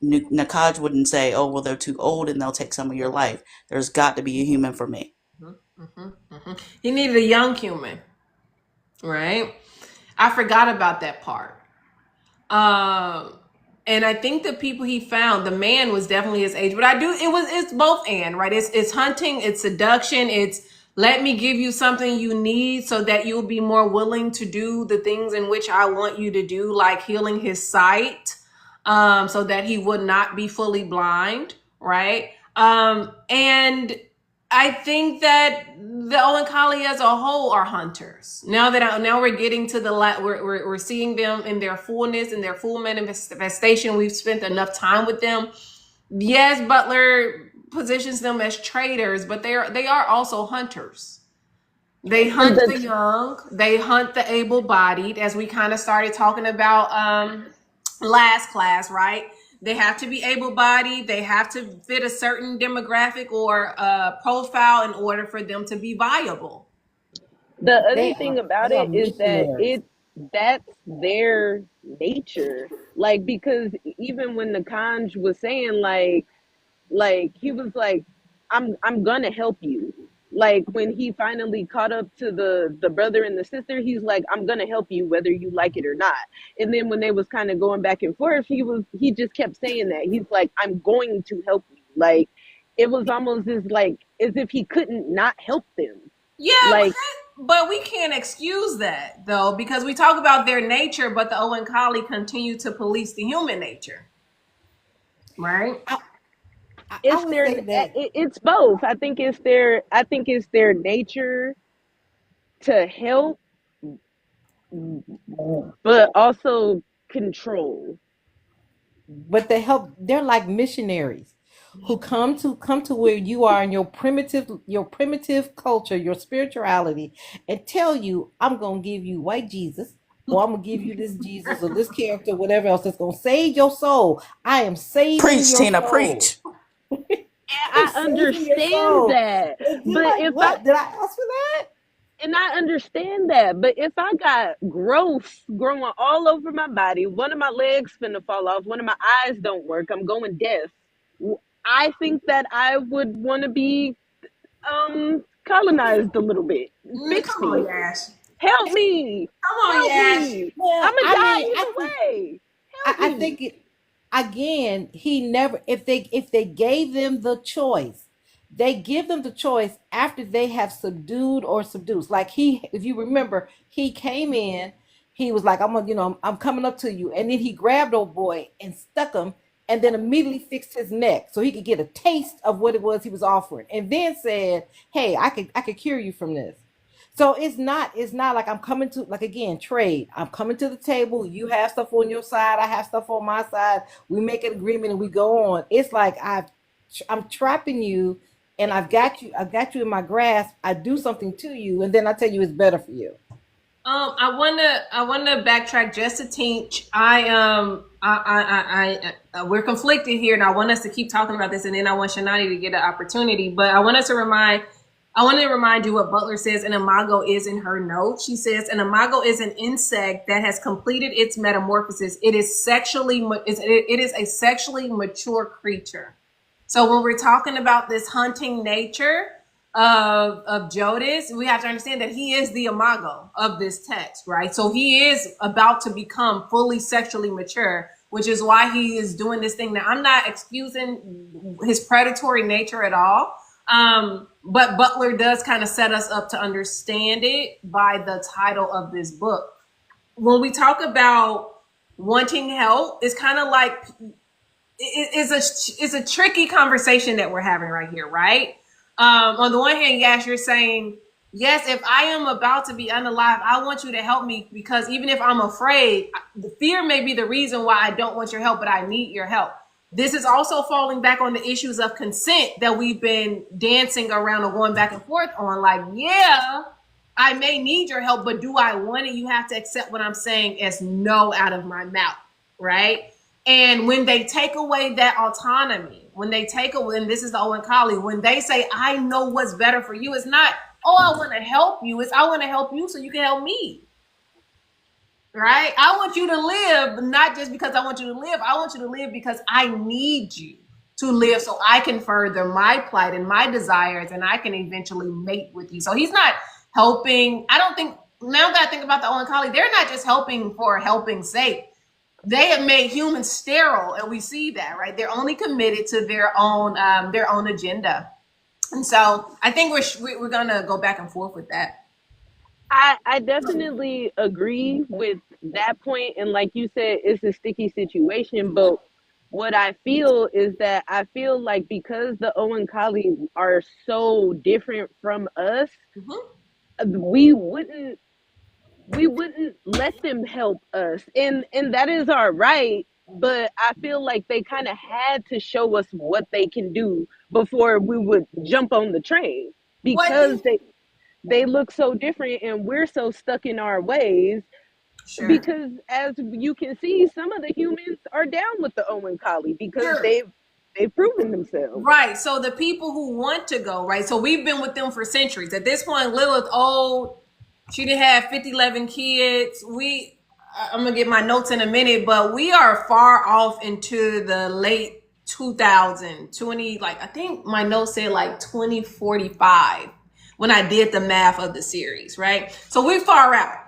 Nakaj wouldn't say, oh, well, they're too old and they'll take some of your life. There's got to be a human for me. He needed a young human, right? I forgot about that part. Um, and I think the people he found, the man was definitely his age, but it's both and, right? It's hunting, it's seduction, it's let me give you something you need so that you'll be more willing to do the things in which I want you to do, like healing his sight, so that he would not be fully blind, right? And I think that the Oankali as a whole are hunters. Now we're getting to we're seeing them in their fullness, in their full manifestation. We've spent enough time with them. Yes, Butler positions them as traders, but they are also hunters. They hunt the young, they hunt the able-bodied, as we kind of started talking about last class, right? They have to be able-bodied, they have to fit a certain demographic or profile in order for them to be viable. The other They thing are about they are it is that missionaries. that's their nature. Like because even when the Kanj was saying like he was like I'm gonna help you, like when he finally caught up to the brother and the sister, he's like I'm gonna help you whether you like it or not. And then when they was kind of going back and forth, he just kept saying that he's like I'm going to help you. Like it was almost as if he couldn't not help them. Yeah, Like But we can't excuse that though, because we talk about their nature, but the Owen Collie continue to police the human nature, right? I It's would their say that. it's both. I think it's their nature to help, but also control. But they help, they're like missionaries who come to where you are in your primitive culture, your spirituality, and tell you, I'm gonna give you white Jesus, or I'm gonna give you this Jesus or this character, whatever else that's gonna save your soul. I am saving Preach, your Tina, soul. preach. I'm I saving your understand soul. that, And you're but like, if I what? Did I ask for that? and I understand that, but if I got growth growing all over my body, one of my legs finna fall off, one of my eyes don't work, I'm going deaf. I think that I would want to be colonized a little bit. Fix Come on, me, Yash. help me, Come on, help Yash. me. Well, I'm gonna I die mean, I either think way. Help I me. think it again, he never, if they gave them the choice, they give them the choice after they have subdued or subdues. Like he, if you remember, he came in, he was like, I'm gonna, I'm coming up to you, and then he grabbed old boy and stuck him, and then immediately fixed his neck so he could get a taste of what it was he was offering, and then said, hey, I could cure you from this. So it's not like I'm coming to, like, again, trade. I'm coming to the table. You have stuff on your side. I have stuff on my side. We make an agreement and we go on. It's like I'm trapping you, and I've got you in my grasp. I do something to you, and then I tell you it's better for you. I wanna backtrack just a tinge. We're conflicted here, and I want us to keep talking about this, and then I want Shanani to get an opportunity. But I want to remind you what Butler says an imago is in her note. She says an imago is an insect that has completed its metamorphosis. It is a sexually mature creature. So when we're talking about this hunting nature of Jodis, we have to understand that he is the imago of this text, right? So he is about to become fully sexually mature, which is why he is doing this thing. Now, I'm not excusing his predatory nature at all. But Butler does kind of set us up to understand it by the title of this book. When we talk about wanting help, it's kind of like it's a tricky conversation that we're having right here, right? On the one hand, yes, you're saying, yes, if I am about to be unalive, I want you to help me, because even if I'm afraid, the fear may be the reason why I don't want your help, but I need your help. This is also falling back on the issues of consent that we've been dancing around or going back and forth on. Like, yeah, I may need your help, but do I want it? You have to accept what I'm saying as no out of my mouth, right? And when they take away that autonomy, when they take away, and this is the Owen Collie, when they say, I know what's better for you, it's not, oh, I want to help you. It's, I want to help you so you can help me. Right? I want you to live, not just because I want you to live. I want you to live because I need you to live so I can further my plight and my desires, and I can eventually mate with you. So he's not helping. I don't think, now that I think about the Owen Collie, they're not just helping for helping's sake. They have made humans sterile, and we see that, right? They're only committed to their own agenda. And so I think we're gonna go back and forth with that. I definitely agree with that point, and like you said, it's a sticky situation. But what I feel is that I feel like because the Owen colleagues are so different from us, Mhm. we wouldn't let them help us, and that is our right. But I feel like they kind of had to show us what they can do before we would jump on the train, What because they look so different and we're so stuck in our ways. Sure. Because as you can see, some of the humans are down with the Owen collie because Sure. they've proven themselves. Right. So the people who want to go, right? So we've been with them for centuries. At this point, Lilith old. She didn't have 11 kids. I'm gonna get my notes in a minute, but we are far off into the late 2020. Like, I think my notes said like 2045 when I did the math of the series, right? So we're far out.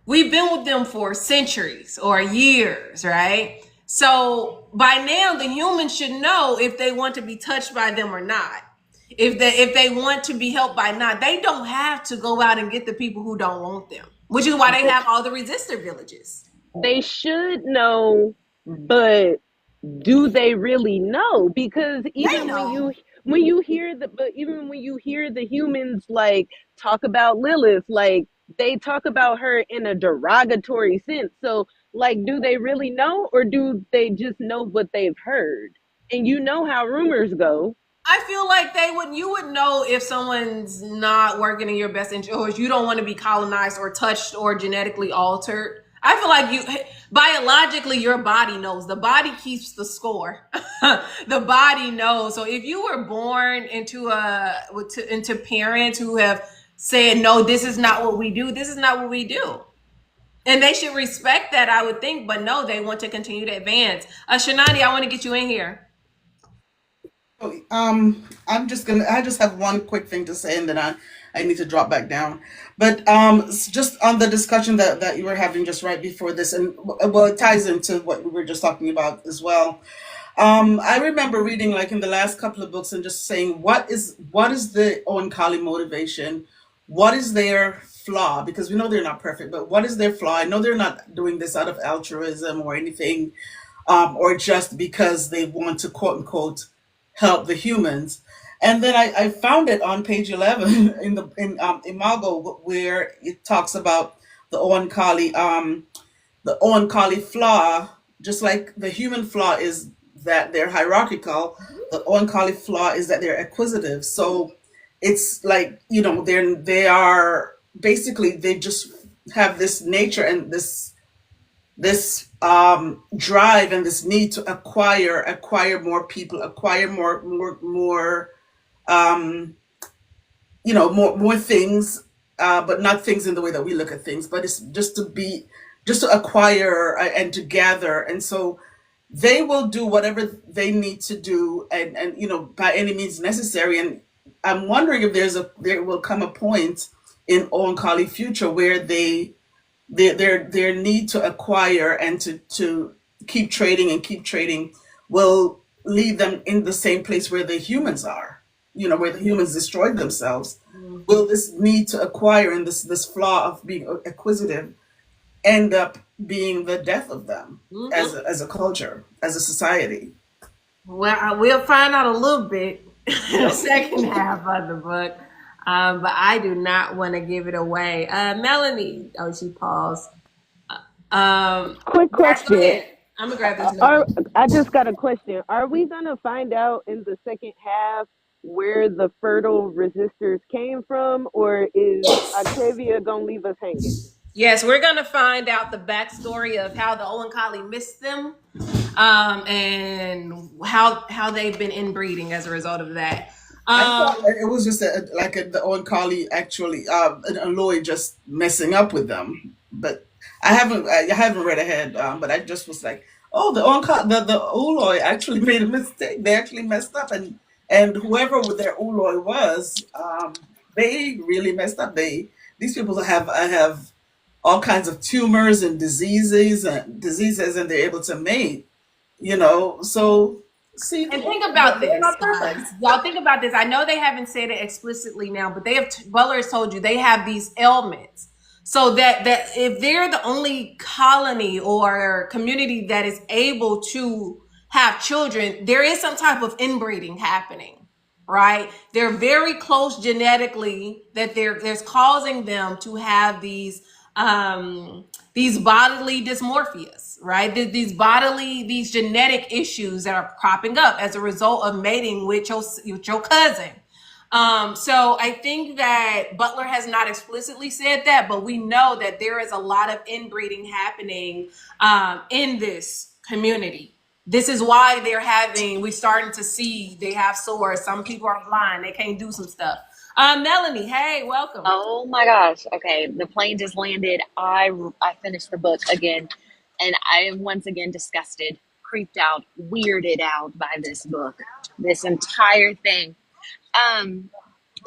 We've been with them for centuries or years, right? So by now, the humans should know if they want to be touched by them or not. if they want to be helped by not, they don't have to go out and get the people who don't want them, which is why they have all the resistor villages. They should know, but do they really know? Because They even know. when you hear even when you hear the humans like talk about Lilith, like they talk about her in a derogatory sense. So like, do they really know, or do they just know what they've heard? And you know how rumors go. I feel like you would know if someone's not working in your best interest, or if you don't want to be colonized or touched or genetically altered. I feel like biologically, your body knows. The body keeps the score. The body knows. So if you were born into parents who have said, no, this is not what we do, this is not what we do. And they should respect that, I would think, but no, they want to continue to advance. Shanani, I want to get you in here. I just have one quick thing to say, and then I need to drop back down. But just on the discussion that you were having just right before this, and well, it ties into what we were just talking about as well. I remember reading like in the last couple of books and just saying, what is the Oankali motivation? What is their flaw? Because we know they're not perfect, but what is their flaw? I know they're not doing this out of altruism or anything, or just because they want to quote unquote help the humans. And then I found it on page 11 in Imago, where it talks about the Oankali flaw, just like the human flaw is that they're hierarchical, the Oankali flaw is that they're acquisitive. So it's like, they are basically, they just have this nature and this drive and this need to acquire more people, acquire more um, more things, but not things in the way that we look at things, but it's just to acquire and to gather. And so they will do whatever they need to do, and by any means necessary. And I'm wondering if there will come a point in Oankali future where their need to acquire and to keep trading will lead them in the same place where the humans are, where the humans destroyed themselves. Will this need to acquire and this flaw of being acquisitive end up being the death of them as a culture, as a society? Well, we'll find out a little bit in the second half of the book, but I do not want to give it away. Melanie, she paused. Quick Yes, go question. ahead. I'm gonna grab this Are notebook. I just got a question. Are we gonna find out in the second half where the fertile resistors came from, or is Octavia gonna leave us hanging? Yes, we're gonna find out the backstory of how the Oankali missed them, and how they've been inbreeding as a result of that. I thought Um, it was just the Oankali actually, an Aloy just messing up with them. But I haven't read ahead, but I just was like, oh, the Aloy actually made a mistake. They actually messed up, and whoever their Aloy was, they really messed up. These people have all kinds of tumors and diseases, and they're able to mate. So see, And think about they're this, not perfect. y'all. Think about this. I know they haven't said it explicitly now, but Butler has told you they have these ailments, so that if they're the only colony or community that is able to have children, there is some type of inbreeding happening, right? They're very close genetically that there's causing them to have these bodily dysmorphias, right? These genetic issues that are cropping up as a result of mating with your cousin. So I think that Butler has not explicitly said that, but we know that there is a lot of inbreeding happening in this community. This is why we're starting to see they have sores. Some people are blind. They can't do some stuff. Melanie, hey, welcome. Oh my gosh. Okay, the plane just landed. I finished the book again, and I am once again disgusted, creeped out, weirded out by this book. This entire thing. Um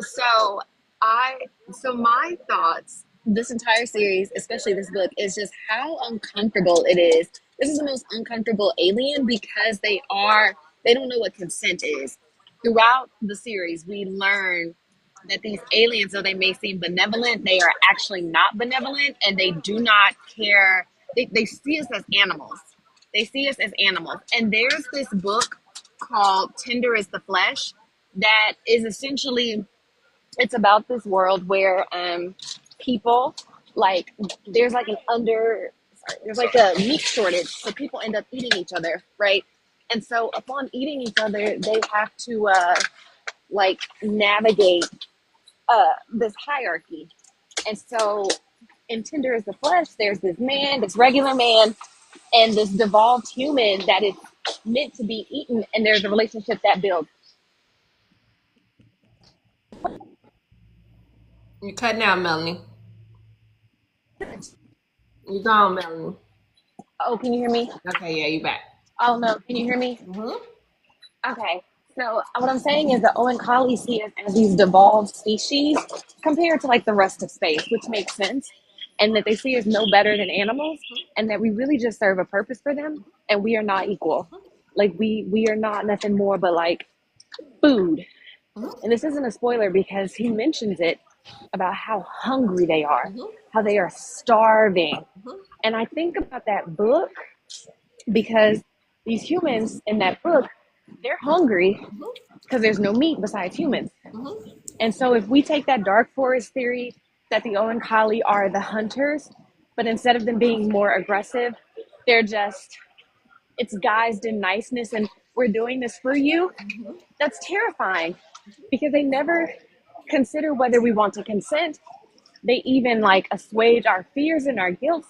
so I so my thoughts, this entire series, especially this book, is just how uncomfortable it is. This is the most uncomfortable alien because they don't know what consent is. throughout the series, we learn that these aliens, though they may seem benevolent, they are actually not benevolent, and they do not care. They see us as animals. They see us as animals. And there's this book called Tender is the Flesh that is essentially, it's about this world where people, like, there's like an under there's like a meat shortage, so people end up eating each other, right? And so upon eating each other, they have to like navigate this hierarchy. And so in Tender is the Flesh, there's this man, this regular man, and this devolved human that is meant to be eaten, and there's a relationship that builds. You cutting out, Melanie. You gone, Melanie. Oh, can you hear me? Okay, yeah, you back. Oh no, can you hear me? Mm-hmm. Okay. So what I'm saying is that Owen Collie see us as these devolved species compared to like the rest of space, which makes sense. And that they see us no better than animals, and that we really just serve a purpose for them, and we are not equal. Like we are not nothing more but like food. And this isn't a spoiler because he mentions it about how hungry they are, how they are starving. And I think about that book because these humans in that book, they're hungry because there's no meat besides humans. And so if we take that dark forest theory that the Owen Collie are the hunters, but instead of them being more aggressive, they're just, it's guised in niceness and we're doing this for you, that's terrifying because they never consider whether we want to consent. They even like assuage our fears and our guilt.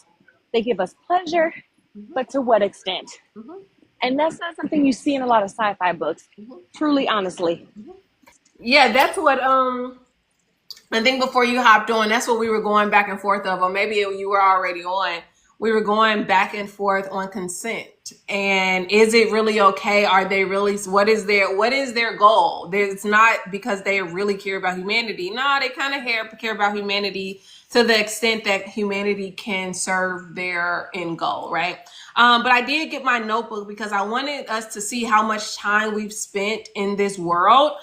They give us pleasure, but to what extent? And that's not something you see in a lot of sci-fi books, truly, honestly. Yeah, that's what I think before you hopped on, that's what we were going back and forth of, or maybe you were already on. We were going back and forth on consent, and is it really okay? Are they really? What is their goal? It's not because they really care about humanity. No, they kind of care about humanity to the extent that humanity can serve their end goal, right? But I did get my notebook because I wanted us to see how much time we've spent in this world.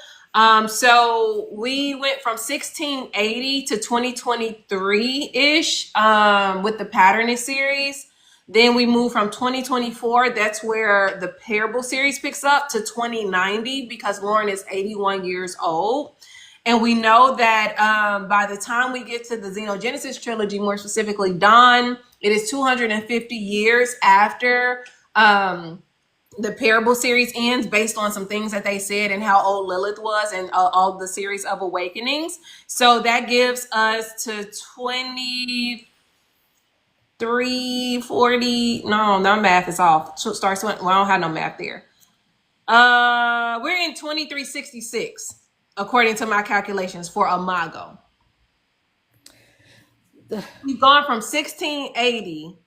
So we went from 1680 to 2023-ish with the Patterning series. Then we moved from 2024, that's where the Parable series picks up, to 2090 because Lauren is 81 years old. And we know that by the time we get to the Xenogenesis trilogy, more specifically Dawn, it is 250 years after the Parable series ends, based on some things that they said and how old Lilith was and all the series of awakenings. So that gives us to 2340. No, math is off. So it starts with, well, I don't have no math there. We're in 2366 according to my calculations for Imago. We've gone from 1680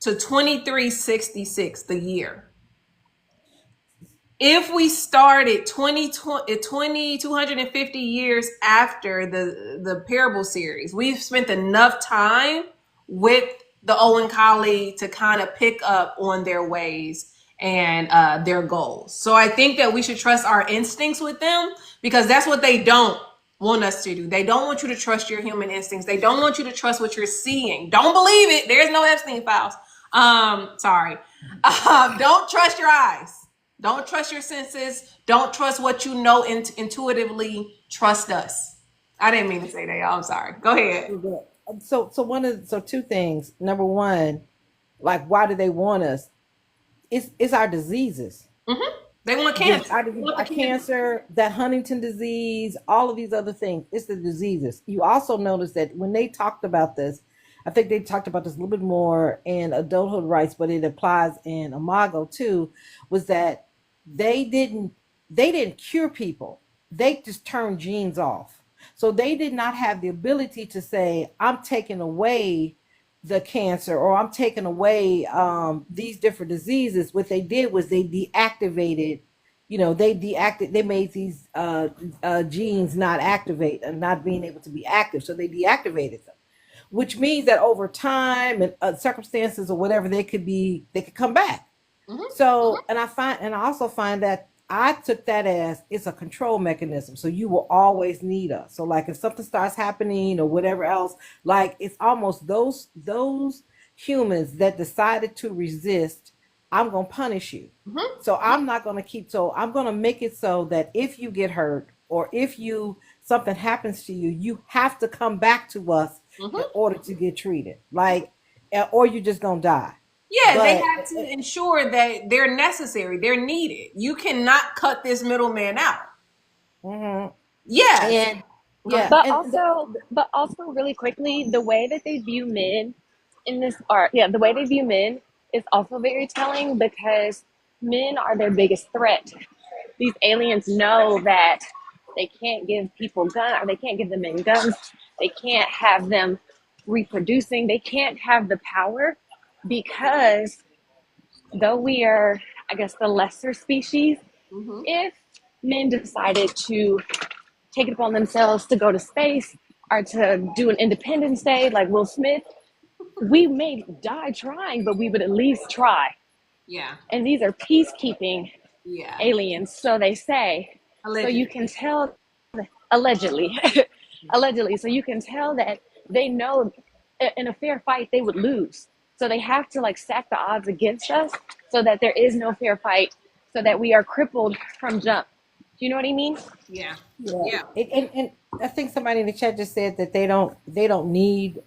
to 2366 the year. If we started 250 years after the Parable series, we've spent enough time with the Owen Collie to kind of pick up on their ways and their goals. So I think that we should trust our instincts with them because that's what they don't want us to do. They don't want you to trust your human instincts. They don't want you to trust what you're seeing. Don't believe it. There's no Epstein files. Sorry. Don't trust your eyes. Don't trust your senses. Don't trust what you know intuitively. Trust us. I didn't mean to say that, y'all. I'm sorry. Go ahead. So two things. Number one, like, why do they want us? It's our diseases. They want cancer. Our cancer, that Huntington disease, all of these other things. It's the diseases. You also notice that when they talked about this, I think they talked about this a little bit more in adulthood rights, but it applies in Imago too, was that they didn't cure people. They just turned genes off. So they did not have the ability to say, I'm taking away the cancer or I'm taking away these different diseases. What they did was they deactivated, they made these genes not activate and not being able to be active. So they deactivated them, which means that over time and circumstances or whatever, they could come back. So, and I also find that I took that as it's a control mechanism. So you will always need us. So like if something starts happening or whatever else, like it's almost those humans that decided to resist, I'm gonna punish you. Mm-hmm. So I'm not gonna keep so I'm gonna make it so that if you get hurt or if you something happens to you, you have to come back to us in Mm-hmm. order to get treated. Like or you're just gonna die. Yeah, they But have to ensure that they're necessary, they're needed. You cannot cut this middleman out. mhm. Yes. And yeah, But and also, but also, really quickly, the way that they view men in this art, yeah, the way they view men is also very telling because men are their biggest threat. These aliens know that they can't give people guns, or they can't give the men guns. They can't have them reproducing. They can't have the power because though we are, I guess, the lesser species, Mm-hmm. if men decided to take it upon themselves to go to space or to do an Independence Day like Will Smith, we may die trying, but we would at least try. Yeah. And these are peacekeeping Yeah. aliens, so they say. So you Allegedly. can tell, allegedly, allegedly, so you can tell that they know in a fair fight they would lose. So they have to like stack the odds against us so that there is no fair fight, so that we are crippled from jump. Do you know what I mean? Yeah. yeah, Yeah. and I think somebody in the chat just said that they don't need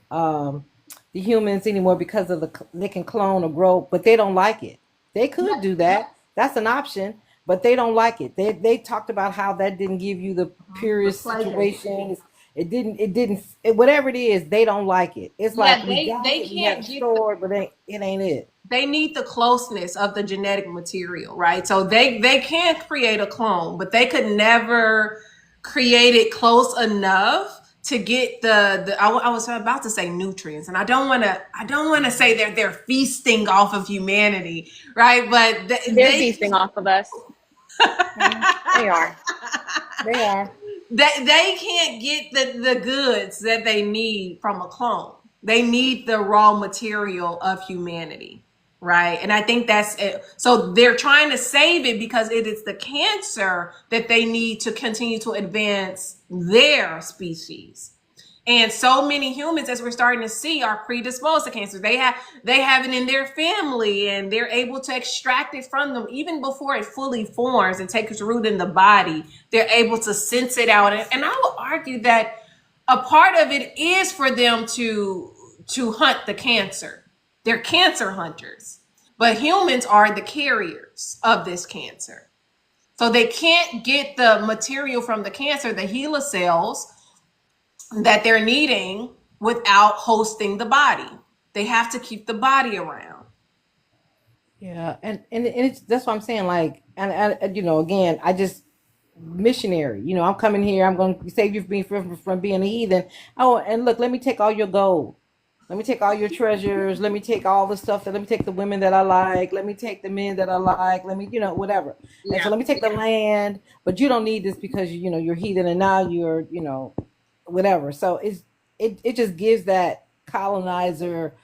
the humans anymore because of they can clone or grow, but they don't like it. They could do that. That's an option, but they don't like it. They talked about how that didn't give you the The purest pleasure. situations. Whatever it is, they don't like it. It's Yeah, like we they got they it, we have can't it get the stored, but it ain't it. they need the closeness of the genetic material, right? So they can create a clone, but they could never create it close enough to get I was about to say nutrients, and I don't want to say they're feasting off of humanity, right? But They're feasting off of us. Mhm. They are. They are. they can't get the goods that they need from a clone. They need the raw material of humanity, right? And I think that's it. So they're trying to save it because it is the cancer that they need to continue to advance their species. And so many humans, as we're starting to see, are predisposed to cancer. They have it in their family, and they're able to extract it from them even before it fully forms and takes root in the body. They're able to sense it out, and I would argue that a part of it is for them to hunt the cancer. They're cancer hunters, but humans are the carriers of this cancer. So they can't get the material from the cancer, the HeLa cells that they're needing without hosting the body. They have to keep the body around. Yeah, and it's that's what I'm saying. Like, and again, I just missionary. I'm coming here. I'm going to save you from being a heathen. Oh, and look, let me take all your gold. Let me take all your treasures. Let me take all the stuff let me take the women that I like. Let me take the men that I like. Let me, whatever. And so Yeah. let me take the land, but you don't need this because you're heathen and now you're, whatever. So it just gives that colonizer,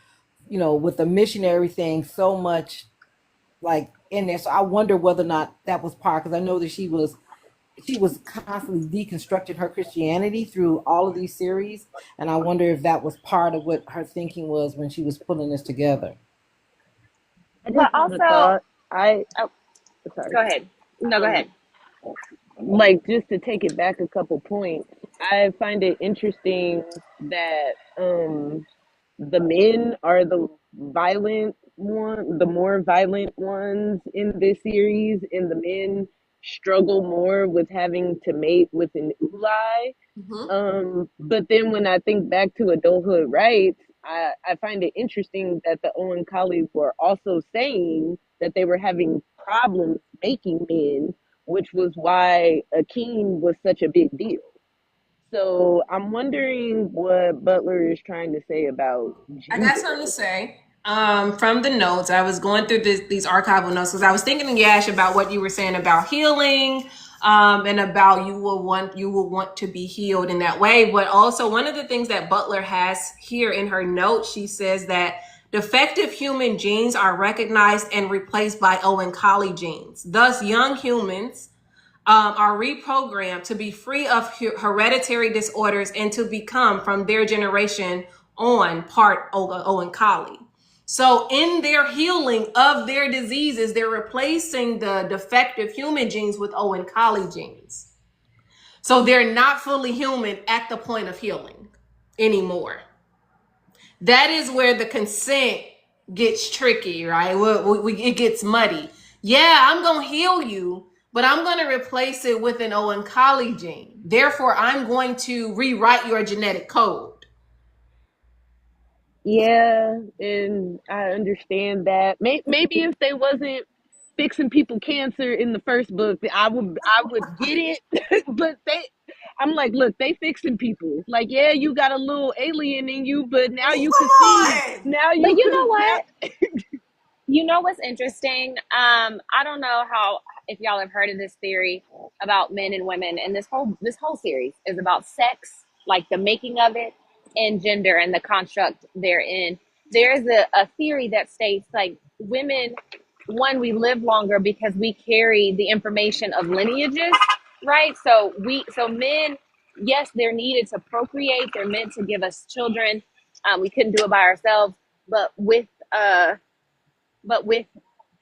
with the missionary thing so much like in there. So I wonder whether or not that was part because I know that she was constantly deconstructing her Christianity through all of these series, and I wonder if that was part of what her thinking was when she was putting this together. I But just had a also, thought. I oh, sorry. go ahead. No, go ahead. Um, like just to take it back a couple points, I find it interesting that the men are the the more violent ones in this series, and the men struggle more with having to mate with an Ulai. Mm-hmm. But then when I think back to adulthood rights, I find it interesting that the Owen colleagues were also saying that they were having problems making men, which was why Akeem was such a big deal. So I'm wondering what Butler is trying to say about I got gender. something to say. From the notes, I was going through these archival notes because I was thinking, Yash, about what you were saying about healing, and about you will want to be healed in that way. But also, one of the things that Butler has here in her notes, she says that defective human genes are recognized and replaced by Oankali genes. Thus, young humans are reprogrammed to be free of hereditary disorders and to become, from their generation on, part Oankali. So in their healing of their diseases, they're replacing the defective human genes with Oankali genes. So they're not fully human at the point of healing anymore. That is where the consent gets tricky, right? It gets muddy. Yeah, I'm going to heal you, but I'm going to replace it with an Oankali gene. Therefore, I'm going to rewrite your genetic code. Yeah, and I understand that. Maybe if they wasn't fixing people cancer in the first book, I would get it. But I'm like, look, they fixing people. Like, yeah, you got a little alien in you, but now Come you can see. on! Now But you you know could. what? You know what's interesting? I don't know how if y'all have heard of this theory about men and women, and this whole series is about sex, like the making of it, and gender and the construct therein. There's a theory that states like women, one, we live longer because we carry the information of lineages, right? So men, yes, they're needed to procreate. They're meant to give us children. We couldn't do it by ourselves, but with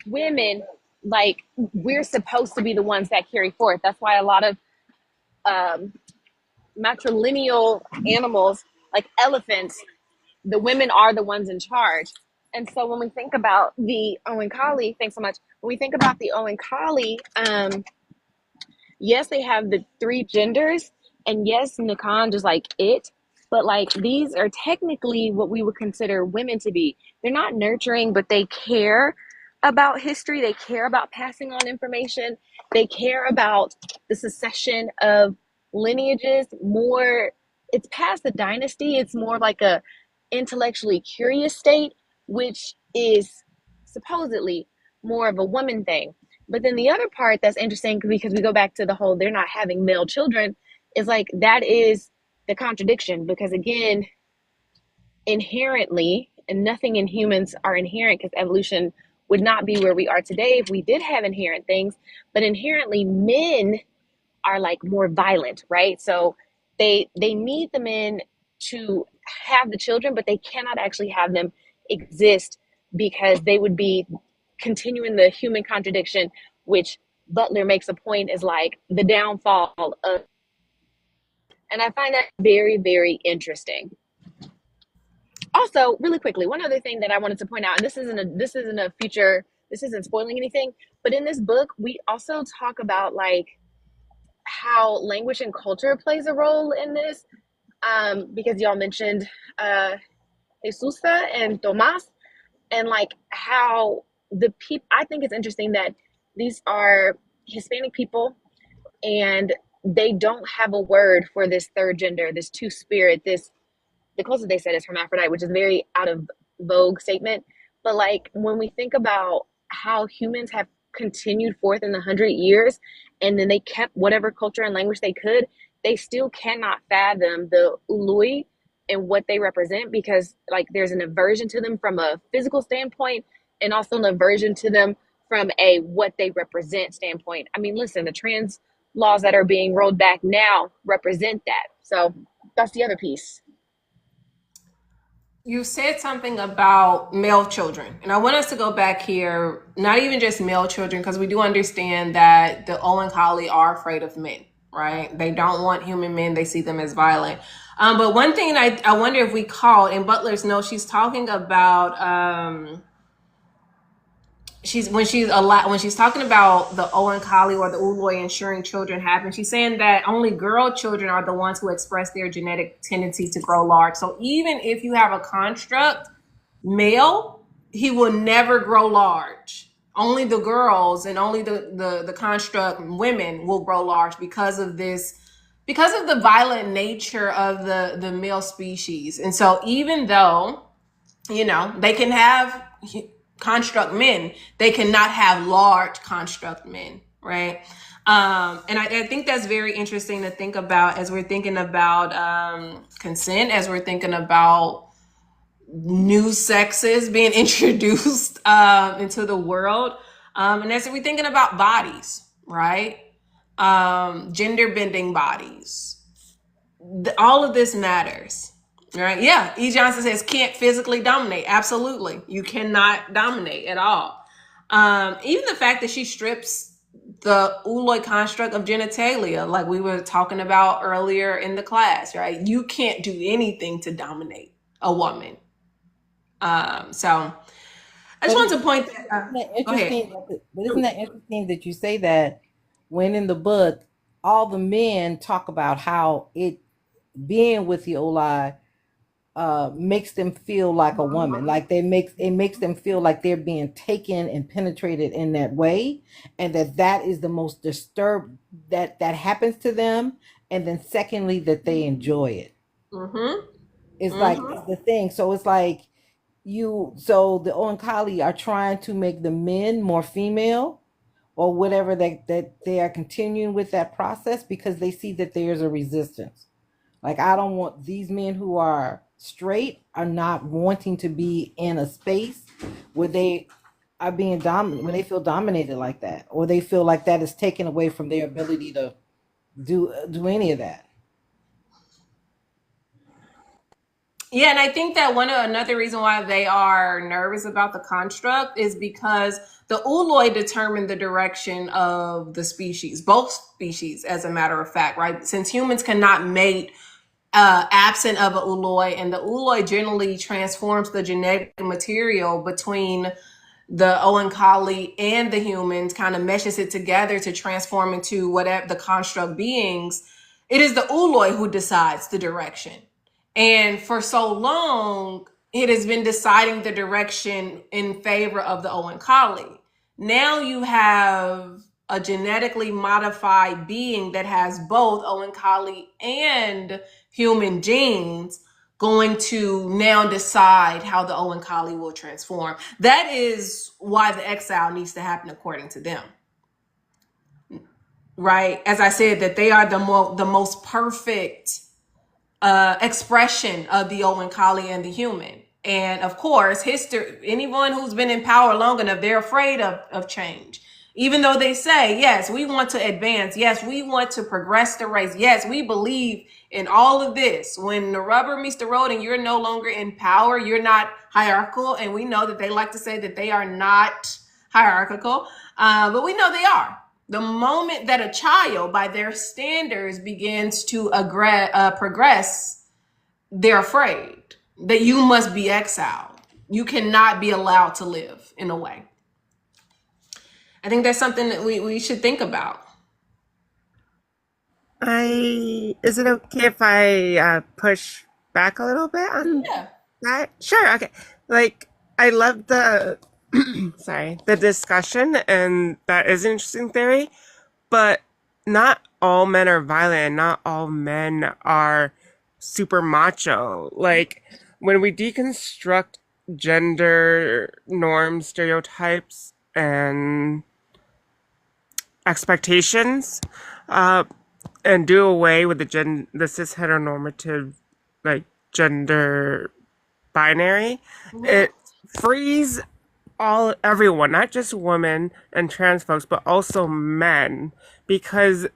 women, like we're supposed to be the ones that carry forth. That's why a lot of um, matrilineal animals, like elephants, the women are the ones in charge. And so when we think about the Oankali, thanks so much. When we think about the Oankali, yes, they have the three genders, and yes, Nakan is like it, but like these are technically what we would consider women to be. They're not nurturing, but they care about history. They care about passing on information. They care about the succession of lineages. More, it's past the dynasty. It's more like a intellectually curious state, which is supposedly more of a woman thing. But then the other part that's interesting, because we go back to the whole they're not having male children, is like that is the contradiction. Because again, inherently, and nothing in humans are inherent, because evolution would not be where we are today if we did have inherent things. But inherently, men are like more violent, right? So they need the men to have the children, but they cannot actually have them exist because they would be continuing the human contradiction, which Butler makes a point is like the downfall of. And I find that very, very interesting. Also, really quickly, one other thing that I wanted to point out, and this isn't spoiling anything, but in this book, we also talk about like how language and culture plays a role in this. Because y'all mentioned Jesusa and Tomas, and like how the people, I think it's interesting that these are Hispanic people and they don't have a word for this third gender, this two spirit, this, the closest they said is hermaphrodite, which is a very out of vogue statement. But like when we think about how humans have continued forth in the 100 years, and then they kept whatever culture and language they could, they still cannot fathom the Ului and what they represent, because like there's an aversion to them from a physical standpoint, and also an aversion to them from a what they represent standpoint. I mean, listen, the trans laws that are being rolled back now represent that. So that's the other piece. You said something about male children, and I want us to go back here, not even just male children, because we do understand that the Oankali are afraid of men, right? They don't want human men. They see them as violent. But one thing I wonder if we caught in Butler's note, she's talking about when she's talking about the Oankali or the Uloi ensuring children happen, she's saying that only girl children are the ones who express their genetic tendency to grow large. So even if you have a construct male, he will never grow large. Only the girls and only the construct women will grow large because of this, because of the violent nature of the male species. And so even though, they can have construct men, they cannot have large construct men, right? And I think that's very interesting to think about as we're thinking about consent, as we're thinking about new sexes being introduced into the world. And as we're thinking about bodies, right? Gender bending bodies. All of this matters, right? Yeah. E. Johnson says can't physically dominate. Absolutely. You cannot dominate at all. Even the fact that she strips the Uloi construct of genitalia, like we were talking about earlier in the class, right? You can't do anything to dominate a woman. So I just But wanted to point that isn't that go ahead. interesting? But isn't that interesting that you say that when in the book, all the men talk about how it being with the Oli makes them feel like a woman, like it makes them feel like they're being taken and penetrated in that way, and that is the most disturbed that happens to them, and then secondly that they enjoy it. Mm-hmm. It's like Mm-hmm. it's the thing. So it's like so the Oankali are trying to make the men more female or whatever that they are continuing with that process because they see that there's a resistance. Like I don't want these men who are straight are not wanting to be in a space where they are being dominant, where they feel dominated like that, or they feel like that is taken away from their ability to do any of that. Yeah, and I think that another reason why they are nervous about the construct is because the Uloi determine the direction of the species, both species, as a matter of fact, right? Since humans cannot mate absent of a Uloi, and the Uloi generally transforms the genetic material between the Oankali and the humans, kind of meshes it together to transform into whatever the construct beings. It is the Uloi who decides the direction. And for so long, it has been deciding the direction in favor of the Oankali. Now you have a genetically modified being that has both Oankali and human genes going to now decide how the Oankali will transform. That is why the exile needs to happen according to them. Right? As I said, that they are the most perfect expression of the Oankali and the human. And of course, history, anyone who's been in power long enough, they're afraid of change. Even though they say, yes, we want to advance. Yes, we want to progress the race. Yes, we believe in all of this. When the rubber meets the road and you're no longer in power, you're not hierarchical. And we know that they like to say that they are not hierarchical, but we know they are. The moment that a child, by their standards, begins to progress, they're afraid that you must be exiled. You cannot be allowed to live in a way. I think that's something that we should think about. Is it okay if I push back a little bit on Yeah. that? Sure, okay. Like I love the sorry, the discussion, and that is an interesting theory, but not all men are violent, not all men are super macho. Like when we deconstruct gender norms, stereotypes, and expectations, uh, and do away with the cis heteronormative like gender binary, it frees everyone, not just women and trans folks, but also men. Because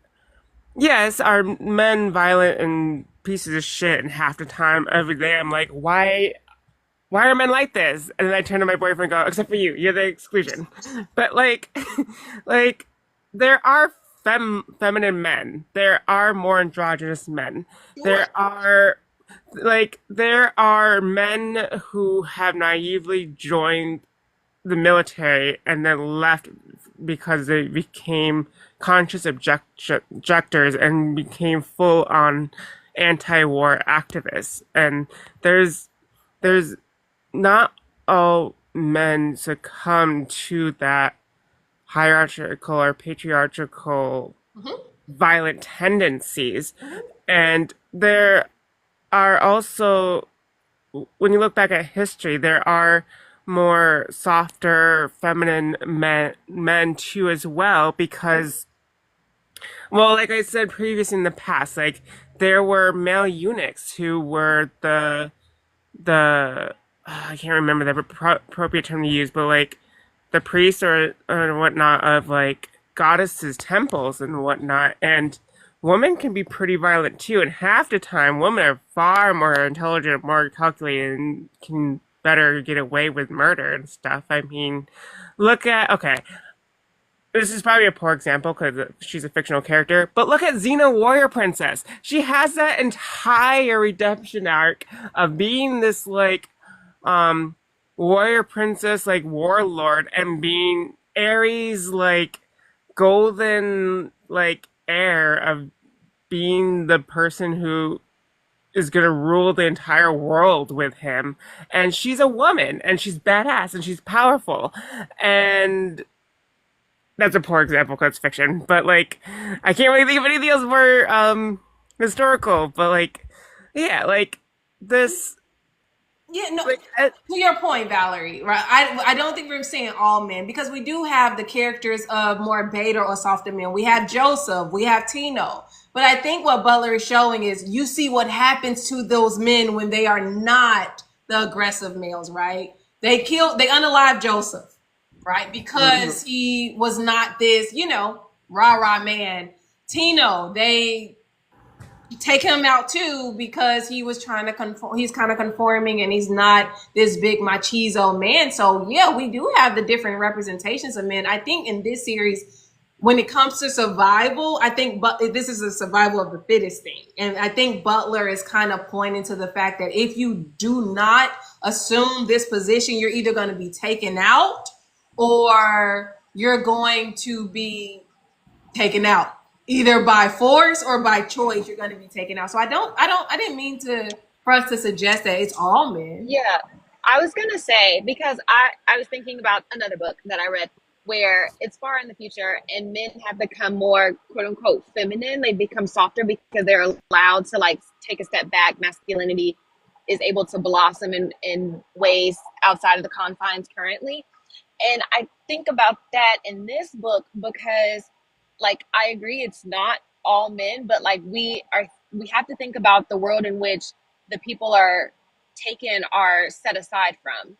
yes, are men violent and pieces of shit and half the time every day I'm like, why are men like this? And then I turn to my boyfriend and go, except for you, you're the exclusion. But like like there are feminine men. There are more androgynous men. There are men who have naively joined the military and then left because they became conscious objectors and became full on anti-war activists. And there's not all men succumb to that hierarchical or patriarchal violent tendencies. And there are also, when you look back at history, there are more softer, feminine men too as well, because, well, like I said previously in the past, like there were male eunuchs who were the I can't remember the appropriate term to use, but like the priests or whatnot of like goddesses' temples and whatnot, and women can be pretty violent too. And half the time, women are far more intelligent, more calculated, and can better get away with murder and stuff. I mean, look at okay. This is probably a poor example because she's a fictional character, but look at Xena Warrior Princess. She has that entire redemption arc of being this like um warrior princess, like warlord, and being Ares like golden like heir of being the person who is gonna rule the entire world with him. And she's a woman and she's badass and she's powerful. And that's a poor example because it's fiction, but like I can't really think of anything else more historical. But like, yeah, like this, Yeah, no. like To your point, Valerie, right? I don't think we're saying all men because we do have the characters of more beta or softer men. We have Joseph, we have Tino, but I think what Butler is showing is you see what happens to those men when they are not the aggressive males, right? They unalive Joseph, right? Because he was not this, rah rah man. Tino, they take him out too because he was trying to conform. He's kind of conforming and he's not this big machizo man. So yeah, we do have the different representations of men. I think in this series, when it comes to survival, I think this is a survival of the fittest thing. And I think Butler is kind of pointing to the fact that if you do not assume this position, you're either going to be taken out or you're going to be taken out either by force or by choice. You're going to be taken out. So I didn't mean for us to suggest that it's all men. Yeah, I was gonna say because I was thinking about another book that I read where it's far in the future and men have become more quote unquote feminine. They become softer because they're allowed to like take a step back. Masculinity is able to blossom in ways outside of the confines currently. And I think about that in this book because like I agree it's not all men, but like we have to think about the world in which the people are set aside from.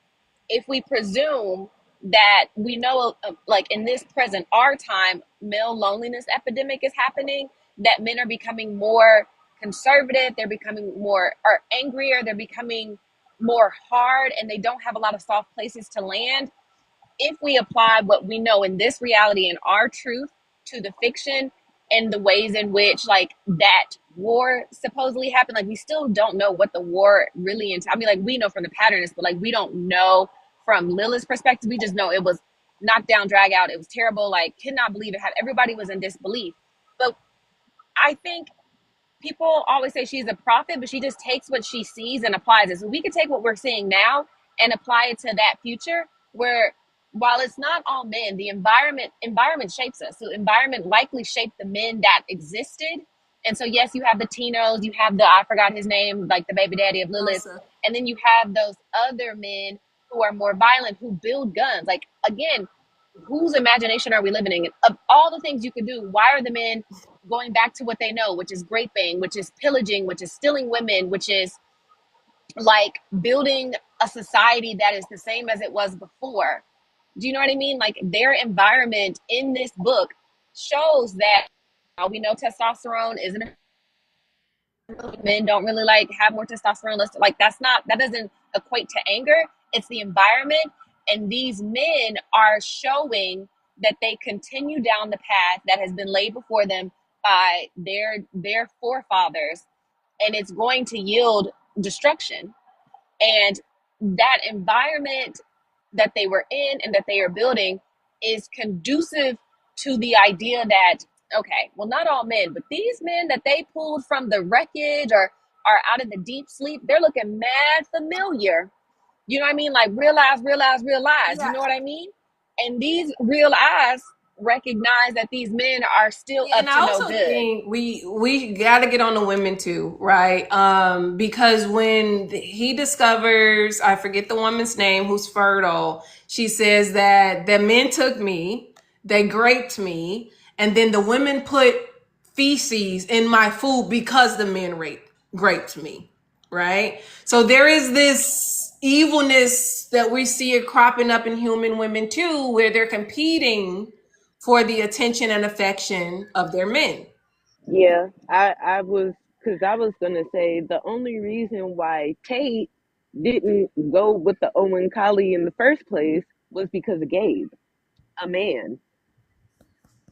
If we presume that we know like in this present our time male loneliness epidemic is happening, that men are becoming more conservative, they're becoming more or angrier, they're becoming more hard, and they don't have a lot of soft places to land. If we apply what we know in this reality and our truth to the fiction and the ways in which like that war supposedly happened, like we still don't know what the war really entailed. I mean, like we know from the patterns, but like we don't know from Lilith's perspective. We just know it was knocked down, drag out. It was terrible. Like, cannot believe it. Everybody was in disbelief. But I think people always say she's a prophet, but she just takes what she sees and applies it. So we could take what we're seeing now and apply it to that future where while it's not all men, the environment shapes us. So environment likely shaped the men that existed. And so yes, you have the Tinos, you have I forgot his name, like the baby daddy of Lilith. Awesome. And then you have those other men who are more violent, who build guns. Like again, whose imagination are we living in? Of all the things you could do, why are the men going back to what they know, which is raping, which is pillaging, which is stealing women, which is like building a society that is the same as it was before? Do you know what I mean? Like their environment in this book shows that we know testosterone isn't men don't really like have more testosterone. Like that doesn't equate to anger. It's the environment, and these men are showing that they continue down the path that has been laid before them by their forefathers, and it's going to yield destruction. And that environment that they were in and that they are building is conducive to the idea that, okay, well, not all men, but these men that they pulled from the wreckage or are out of the deep sleep, they're looking mad familiar. You know what I mean? Like real eyes. Yeah. You know what I mean? And these real eyes recognize that these men are still Yeah, up and to I no also good. think we got to get on the women too, right? Because when he discovers, I forget the woman's name who's fertile, she says that the men took me, they graped me, and then the women put feces in my food because the men graped me, right? So there is this, evilness that we see it cropping up in human women too, where they're competing for the attention and affection of their men. Yeah, I was, because I was gonna say the only reason why Tate didn't go with the Owen Collie in the first place was because of Gabe, a man.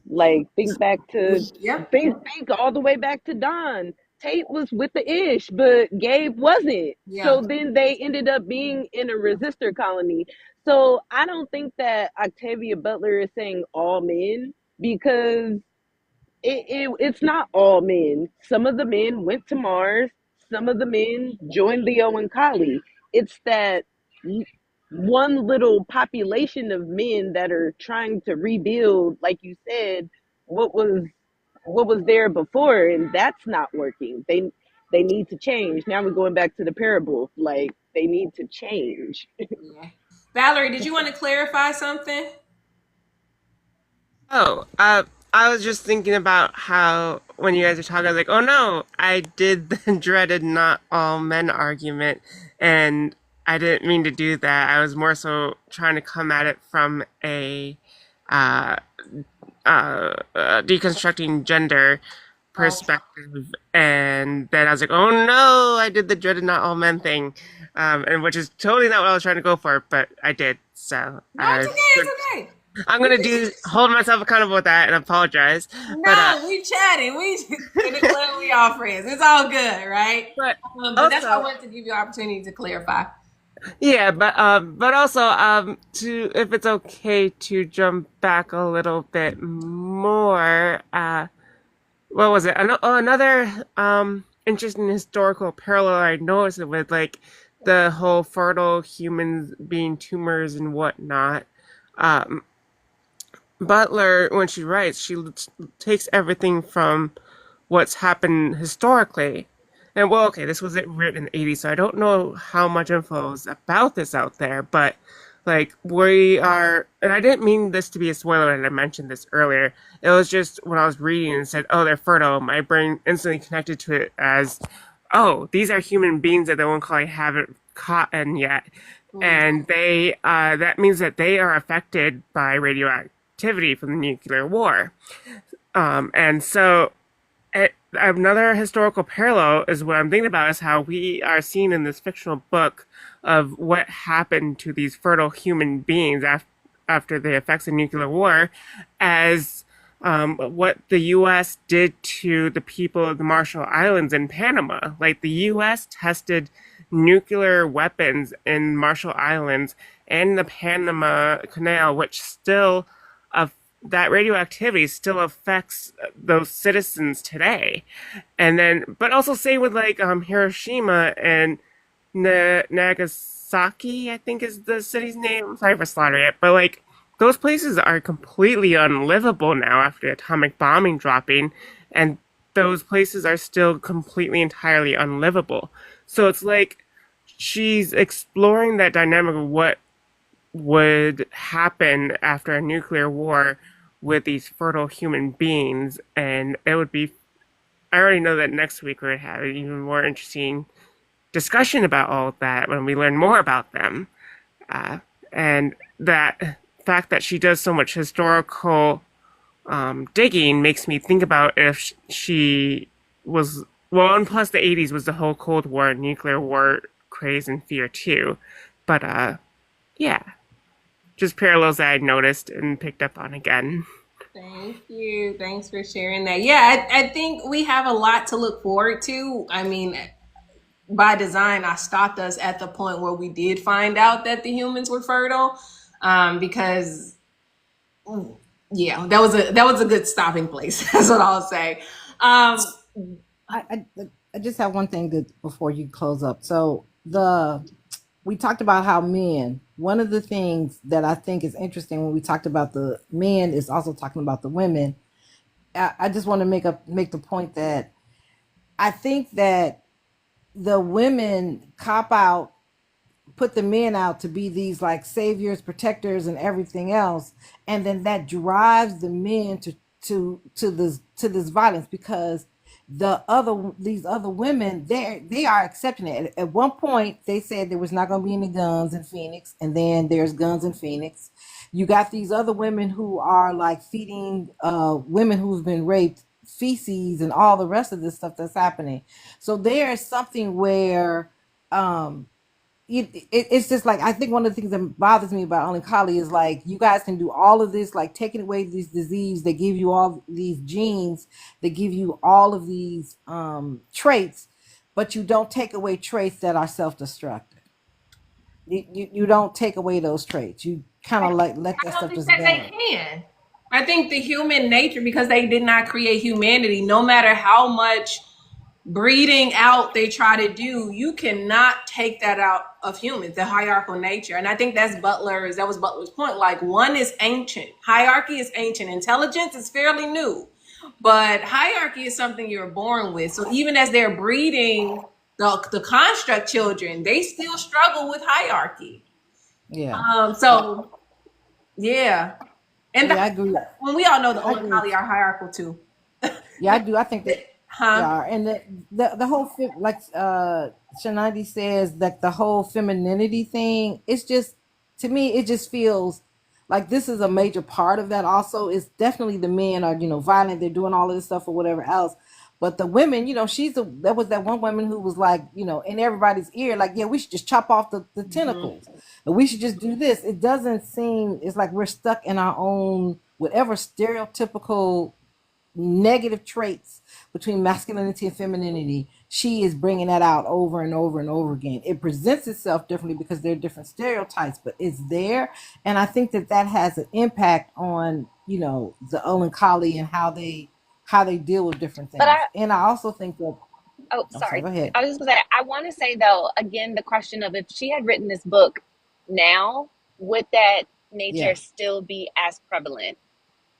Like think back to Yep. think all the way back to Don. Tate was with the Ish, but Gabe wasn't. Yeah. So then they ended up being in a resistor colony. So I don't think that Octavia Butler is saying all men, because it's not all men. Some of the men went to Mars. Some of the men joined Leo and Kali. It's that one little population of men that are trying to rebuild, like you said, what was what was there before, and that's not working. They need to change. Now we're going back to the parable. Like they need to change. Yeah. Valerie, did you want to clarify something? Oh, I was just thinking about how when you guys were talking, I was like, oh no, I did the dreaded not all men argument, and I didn't mean to do that. I was more so trying to come at it from a uh, deconstructing gender Oh, perspective, and then I was like, oh no, I did the dreaded not all men thing, and which is totally not what I was trying to go for, but I did. So no, it's okay. It's okay. I'm gonna do hold myself accountable with that and apologize. But No, we chatting. We we all friends. It's all good, right? but But that's why I also wanted to give you an opportunity to clarify. yeah, but also to if it's okay to jump back a little bit more, what was it? Another interesting historical parallel I noticed with like the whole fertile humans being tumors and whatnot. Um, Butler, when she writes, takes everything from what's happened historically. And well, okay, this was written in the 80s, so I don't know how much info is about this out there, but like we are, and I didn't mean this to be a spoiler, and I mentioned this earlier. It was just when I was reading and said, oh, they're fertile, my brain instantly connected to it as, oh, these are human beings that the one call haven't caught in yet. Mm. And that means that they are affected by radioactivity from the nuclear war. And so another historical parallel is what I'm thinking about is how we are seeing in this fictional book of what happened to these fertile human beings after the effects of nuclear war as what the U.S. did to the people of the Marshall Islands in Panama. Like the U.S. tested nuclear weapons in Marshall Islands and the Panama Canal, which still that radioactivity still affects those citizens today. And then, but also same with like Hiroshima and Nagasaki, I think is the city's name. I'm sorry for slaughtering it, but like those places are completely unlivable now after atomic bombing dropping, and those places are still completely entirely unlivable. So it's like she's exploring that dynamic of what would happen after a nuclear war with these fertile human beings, and it would be. I already know that next week we're going to have an even more interesting discussion about all of that when we learn more about them, and that fact that she does so much historical digging makes me think about if she was well, and plus the 80s was the whole Cold War, nuclear war craze and fear too, but yeah, just parallels that I noticed and picked up on again. Thank you. Thanks for sharing that. Yeah, I think we have a lot to look forward to. I mean, by design, I stopped us at the point where we did find out that the humans were fertile, because yeah, that was a good stopping place. That's what I'll say. Um, I, I I just have one thing that before you close up. So the we talked about how men. One of the things that I think is interesting when we talked about the men is also talking about the women. I just want to make the point that I think that the women cop out, put the men out to be these like saviors, protectors, and everything else, and then that drives the men to this violence because these other women, they are accepting it. At one point they said there was not going to be any guns in Phoenix, and then there's guns in Phoenix. You got these other women who are like feeding women who've been raped feces and all the rest of this stuff that's happening. So there is something where um it's just like, I think one of the things that bothers me about Ellen Colley is like, you guys can do all of this, like taking away these disease, they give you all these genes, they give you all of these traits, but you don't take away traits that are self-destructive. You don't take away those traits. You kind of like let I that don't stuff think just that they go. can. I think the human nature, because they did not create humanity, no matter how much breeding out they try to do, you cannot take that out of humans, the hierarchical nature. And I think that was Butler's point. Like, one is ancient, hierarchy is ancient, intelligence is fairly new, but hierarchy is something you're born with. So even as they're breeding the construct children, they still struggle with hierarchy. Yeah. So yeah. And Yeah, I agree. when we all know the I agree. Oankali are hierarchical too. Yeah, I do. I think that they Huh? are, and the whole like Shanadi says, that the whole femininity thing. It's just, to me, it just feels like this is a major part of that. Also, it's definitely the men are, violent. They're doing all of this stuff or whatever else. But the women, that was that one woman who was like, in everybody's ear, like, yeah, we should just chop off the Mhm. tentacles, and we should just do this. It doesn't seem. It's like we're stuck in our own whatever stereotypical negative traits between masculinity and femininity. She is bringing that out over and over and over again. It presents itself differently because there are different stereotypes, but it's there. And I think that that has an impact on, the Olin Collie and how they deal with different But things. And I also think that, oh, I'm sorry, sorry. go ahead. I was just gonna say, I want to say though, again, the question of if she had written this book now, would that nature Yeah. still be as prevalent?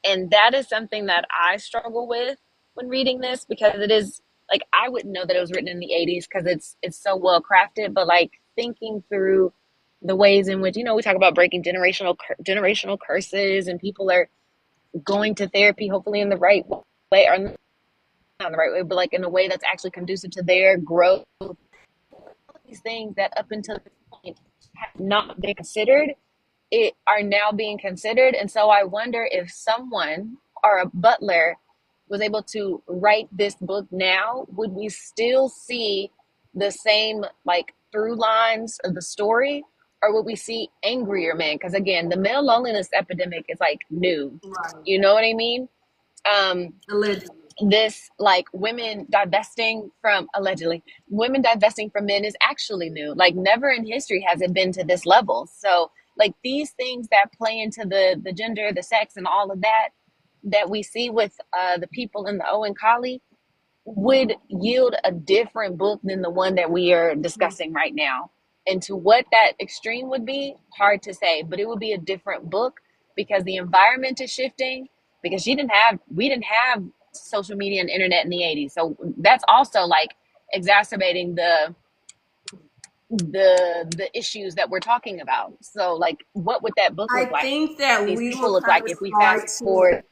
And that is something that I struggle with when reading this, because it is like, I wouldn't know that it was written in the 80s because it's so well crafted, but like thinking through the ways in which, we talk about breaking generational curses, and people are going to therapy hopefully in the right way, or not in the right way, but like in a way that's actually conducive to their growth. These things that up until this point have not been considered, it are now being considered. And so I wonder if someone or a Butler was able to write this book now, would we still see the same like through lines of the story, or would we see angrier men? Because again, the male loneliness epidemic is like new. Right. You know what I mean? Um, Allegedly. this like women divesting from, allegedly, women divesting from men is actually new. Like, never in history has it been to this level. So like these things that play into the gender, the sex, and all of that that we see with the people in the Owen Collie would yield a different book than the one that we are discussing right now. And to what that extreme would be, hard to say, but it would be a different book because the environment is shifting. Because we didn't have social media and internet in the 80s, so that's also like exacerbating the issues that we're talking about. So like, what would that book I look like? think that These we people will look kind like of if we start fast to. forward.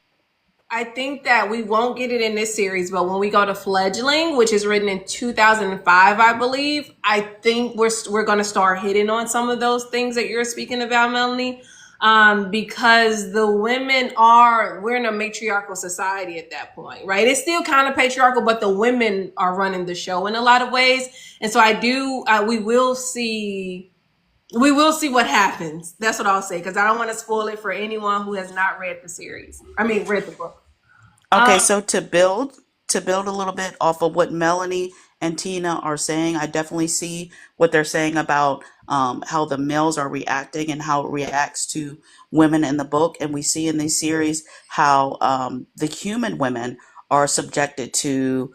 I think that we won't get it in this series, but when we go to Fledgling, which is written in 2005, I believe, I think we're going to start hitting on some of those things that you're speaking about, Melanie, because we're in a matriarchal society at that point, right? It's still kind of patriarchal, but the women are running the show in a lot of ways, and so we will see what happens. That's what I'll say, because I don't want to spoil it for anyone who has not read the series. I mean, read the book. Okay, Um, so to build a little bit off of what Melanie and Tina are saying, I definitely see what they're saying about how the males are reacting and how it reacts to women in the book, and we see in these series how the human women are subjected to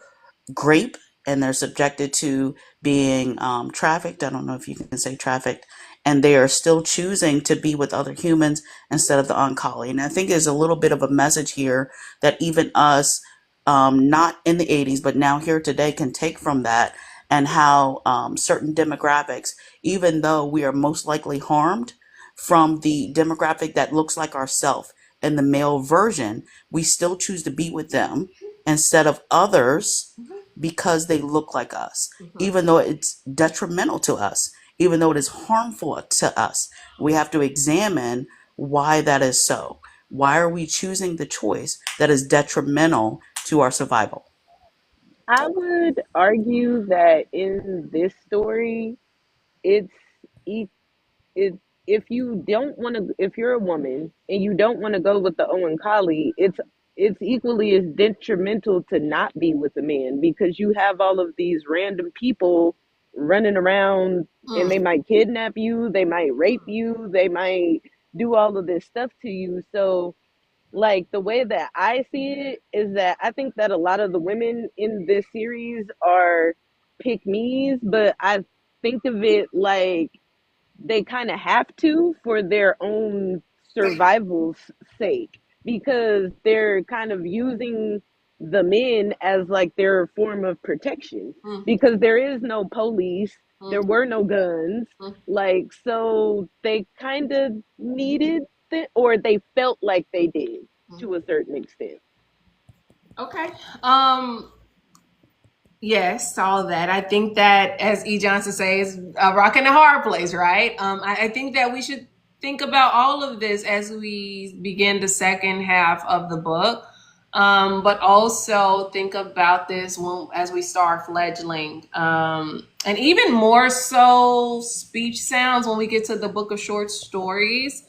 grape, and they're subjected to being trafficked. I don't know if you can say trafficked. And they are still choosing to be with other humans instead of the oncology. And I think there's a little bit of a message here that even us, not in the 80s, but now here today, can take from that, and how certain demographics, even though we are most likely harmed from the demographic that looks like ourself in the male version, we still choose to be with them instead of others because they look like us, even though it's detrimental to us, even though it is harmful to us. We have to examine why that is so. Why are we choosing the choice that is detrimental to our survival? I would argue that in this story, it's e- it if you don't want to, if you're a woman and you don't want to go with the Owen Collie, it's equally as detrimental to not be with a man, because you have all of these random people running around, and Mm, they might kidnap you, they might rape you, they might do all of this stuff to you. So like, the way that I see it is that I think that a lot of the women in this series are pick me's, but I think of it like they kind of have to for their own survival's sake, because they're kind of using the men as like their form of protection, mm, because there is no police, mm, there were no guns, mm. like, so they kind of needed or they felt like they did to a certain extent. Okay. Um, yes, all that. I think that, as E. Johnson says, a rock and a hard place, right? I think that we should think about all of this as we begin the second half of the book, but also think about this as we start fledgling, and even more so speech sounds when we get to the book of short stories.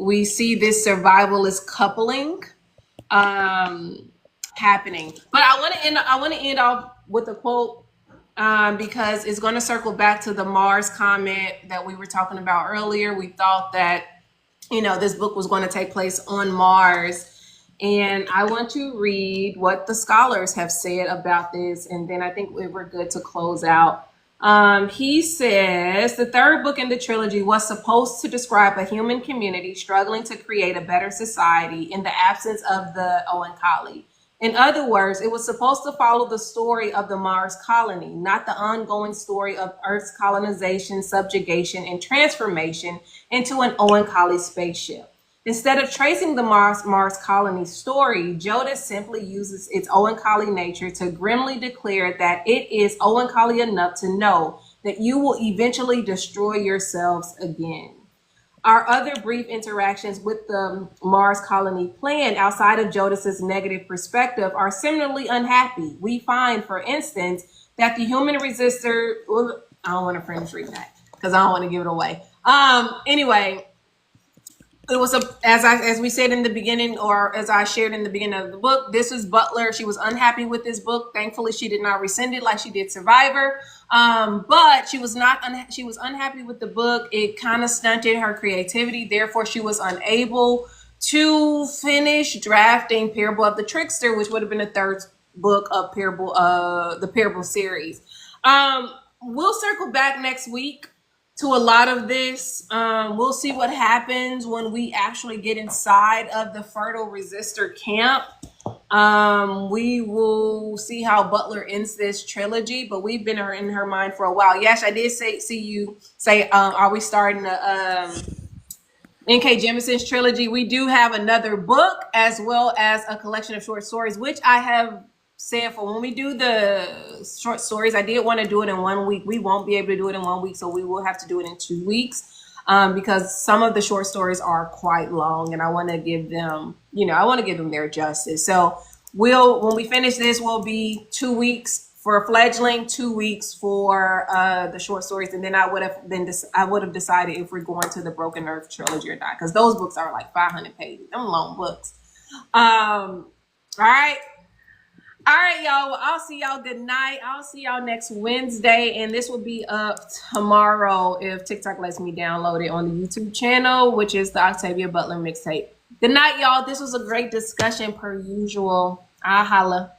We see this survivalist coupling um, happening. But I want to end. I want to end off with a quote, because it's going to circle back to the Mars comment that we were talking about earlier. We thought that this book was going to take place on Mars. And I want to read what the scholars have said about this, and then I think we're good to close out. He says the third book in the trilogy was supposed to describe a human community struggling to create a better society in the absence of the Owen Collie. In other words, it was supposed to follow the story of the Mars colony, not the ongoing story of Earth's colonization, subjugation, and transformation into an Owen Collie spaceship. Instead of tracing the Mars colony story, Jodas simply uses its Owen Collie nature to grimly declare that it is Owen Collie enough to know that you will eventually destroy yourselves again. Our other brief interactions with the Mars colony plan outside of Jodas's negative perspective are similarly unhappy. We find, for instance, that the human resistor. Well, I don't want to finish reading that because I don't want to give it away. Anyway, it was as we said in the beginning, or as I shared in the beginning of the book, this was Butler. She was unhappy with this book. Thankfully, she did not rescind it like she did Survivor. But she was not. She was unhappy with the book. It kind of stunted her creativity. Therefore, she was unable to finish drafting Parable of the Trickster, which would have been the third book of the Parable series. We'll circle back next week to a lot of this. We'll see what happens when we actually get inside of the Fertile Resistor camp. We will see how Butler ends this trilogy, but we've been in her mind for a while. Yes, I did see you say, are we starting the N.K. Jemison's trilogy? We do have another book as well as a collection of short stories, which I have said for when we do the short stories, I did want to do it in 1 week. We won't be able to do it in 1 week, so we will have to do it in 2 weeks, because some of the short stories are quite long, and I want to give them, their justice. So when we finish this, will be 2 weeks for fledgling, 2 weeks for the short stories, and then I would have decided if we're going to the Broken Earth trilogy or not, because those books are like 500 pages. Them long books. All right. All right, y'all. Well, I'll see y'all. Good night. I'll see y'all next Wednesday. And this will be up tomorrow if TikTok lets me download it on the YouTube channel, which is the Octavia Butler mixtape. Good night, y'all. This was a great discussion per usual. I'll holla.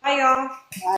Bye, y'all. Bye.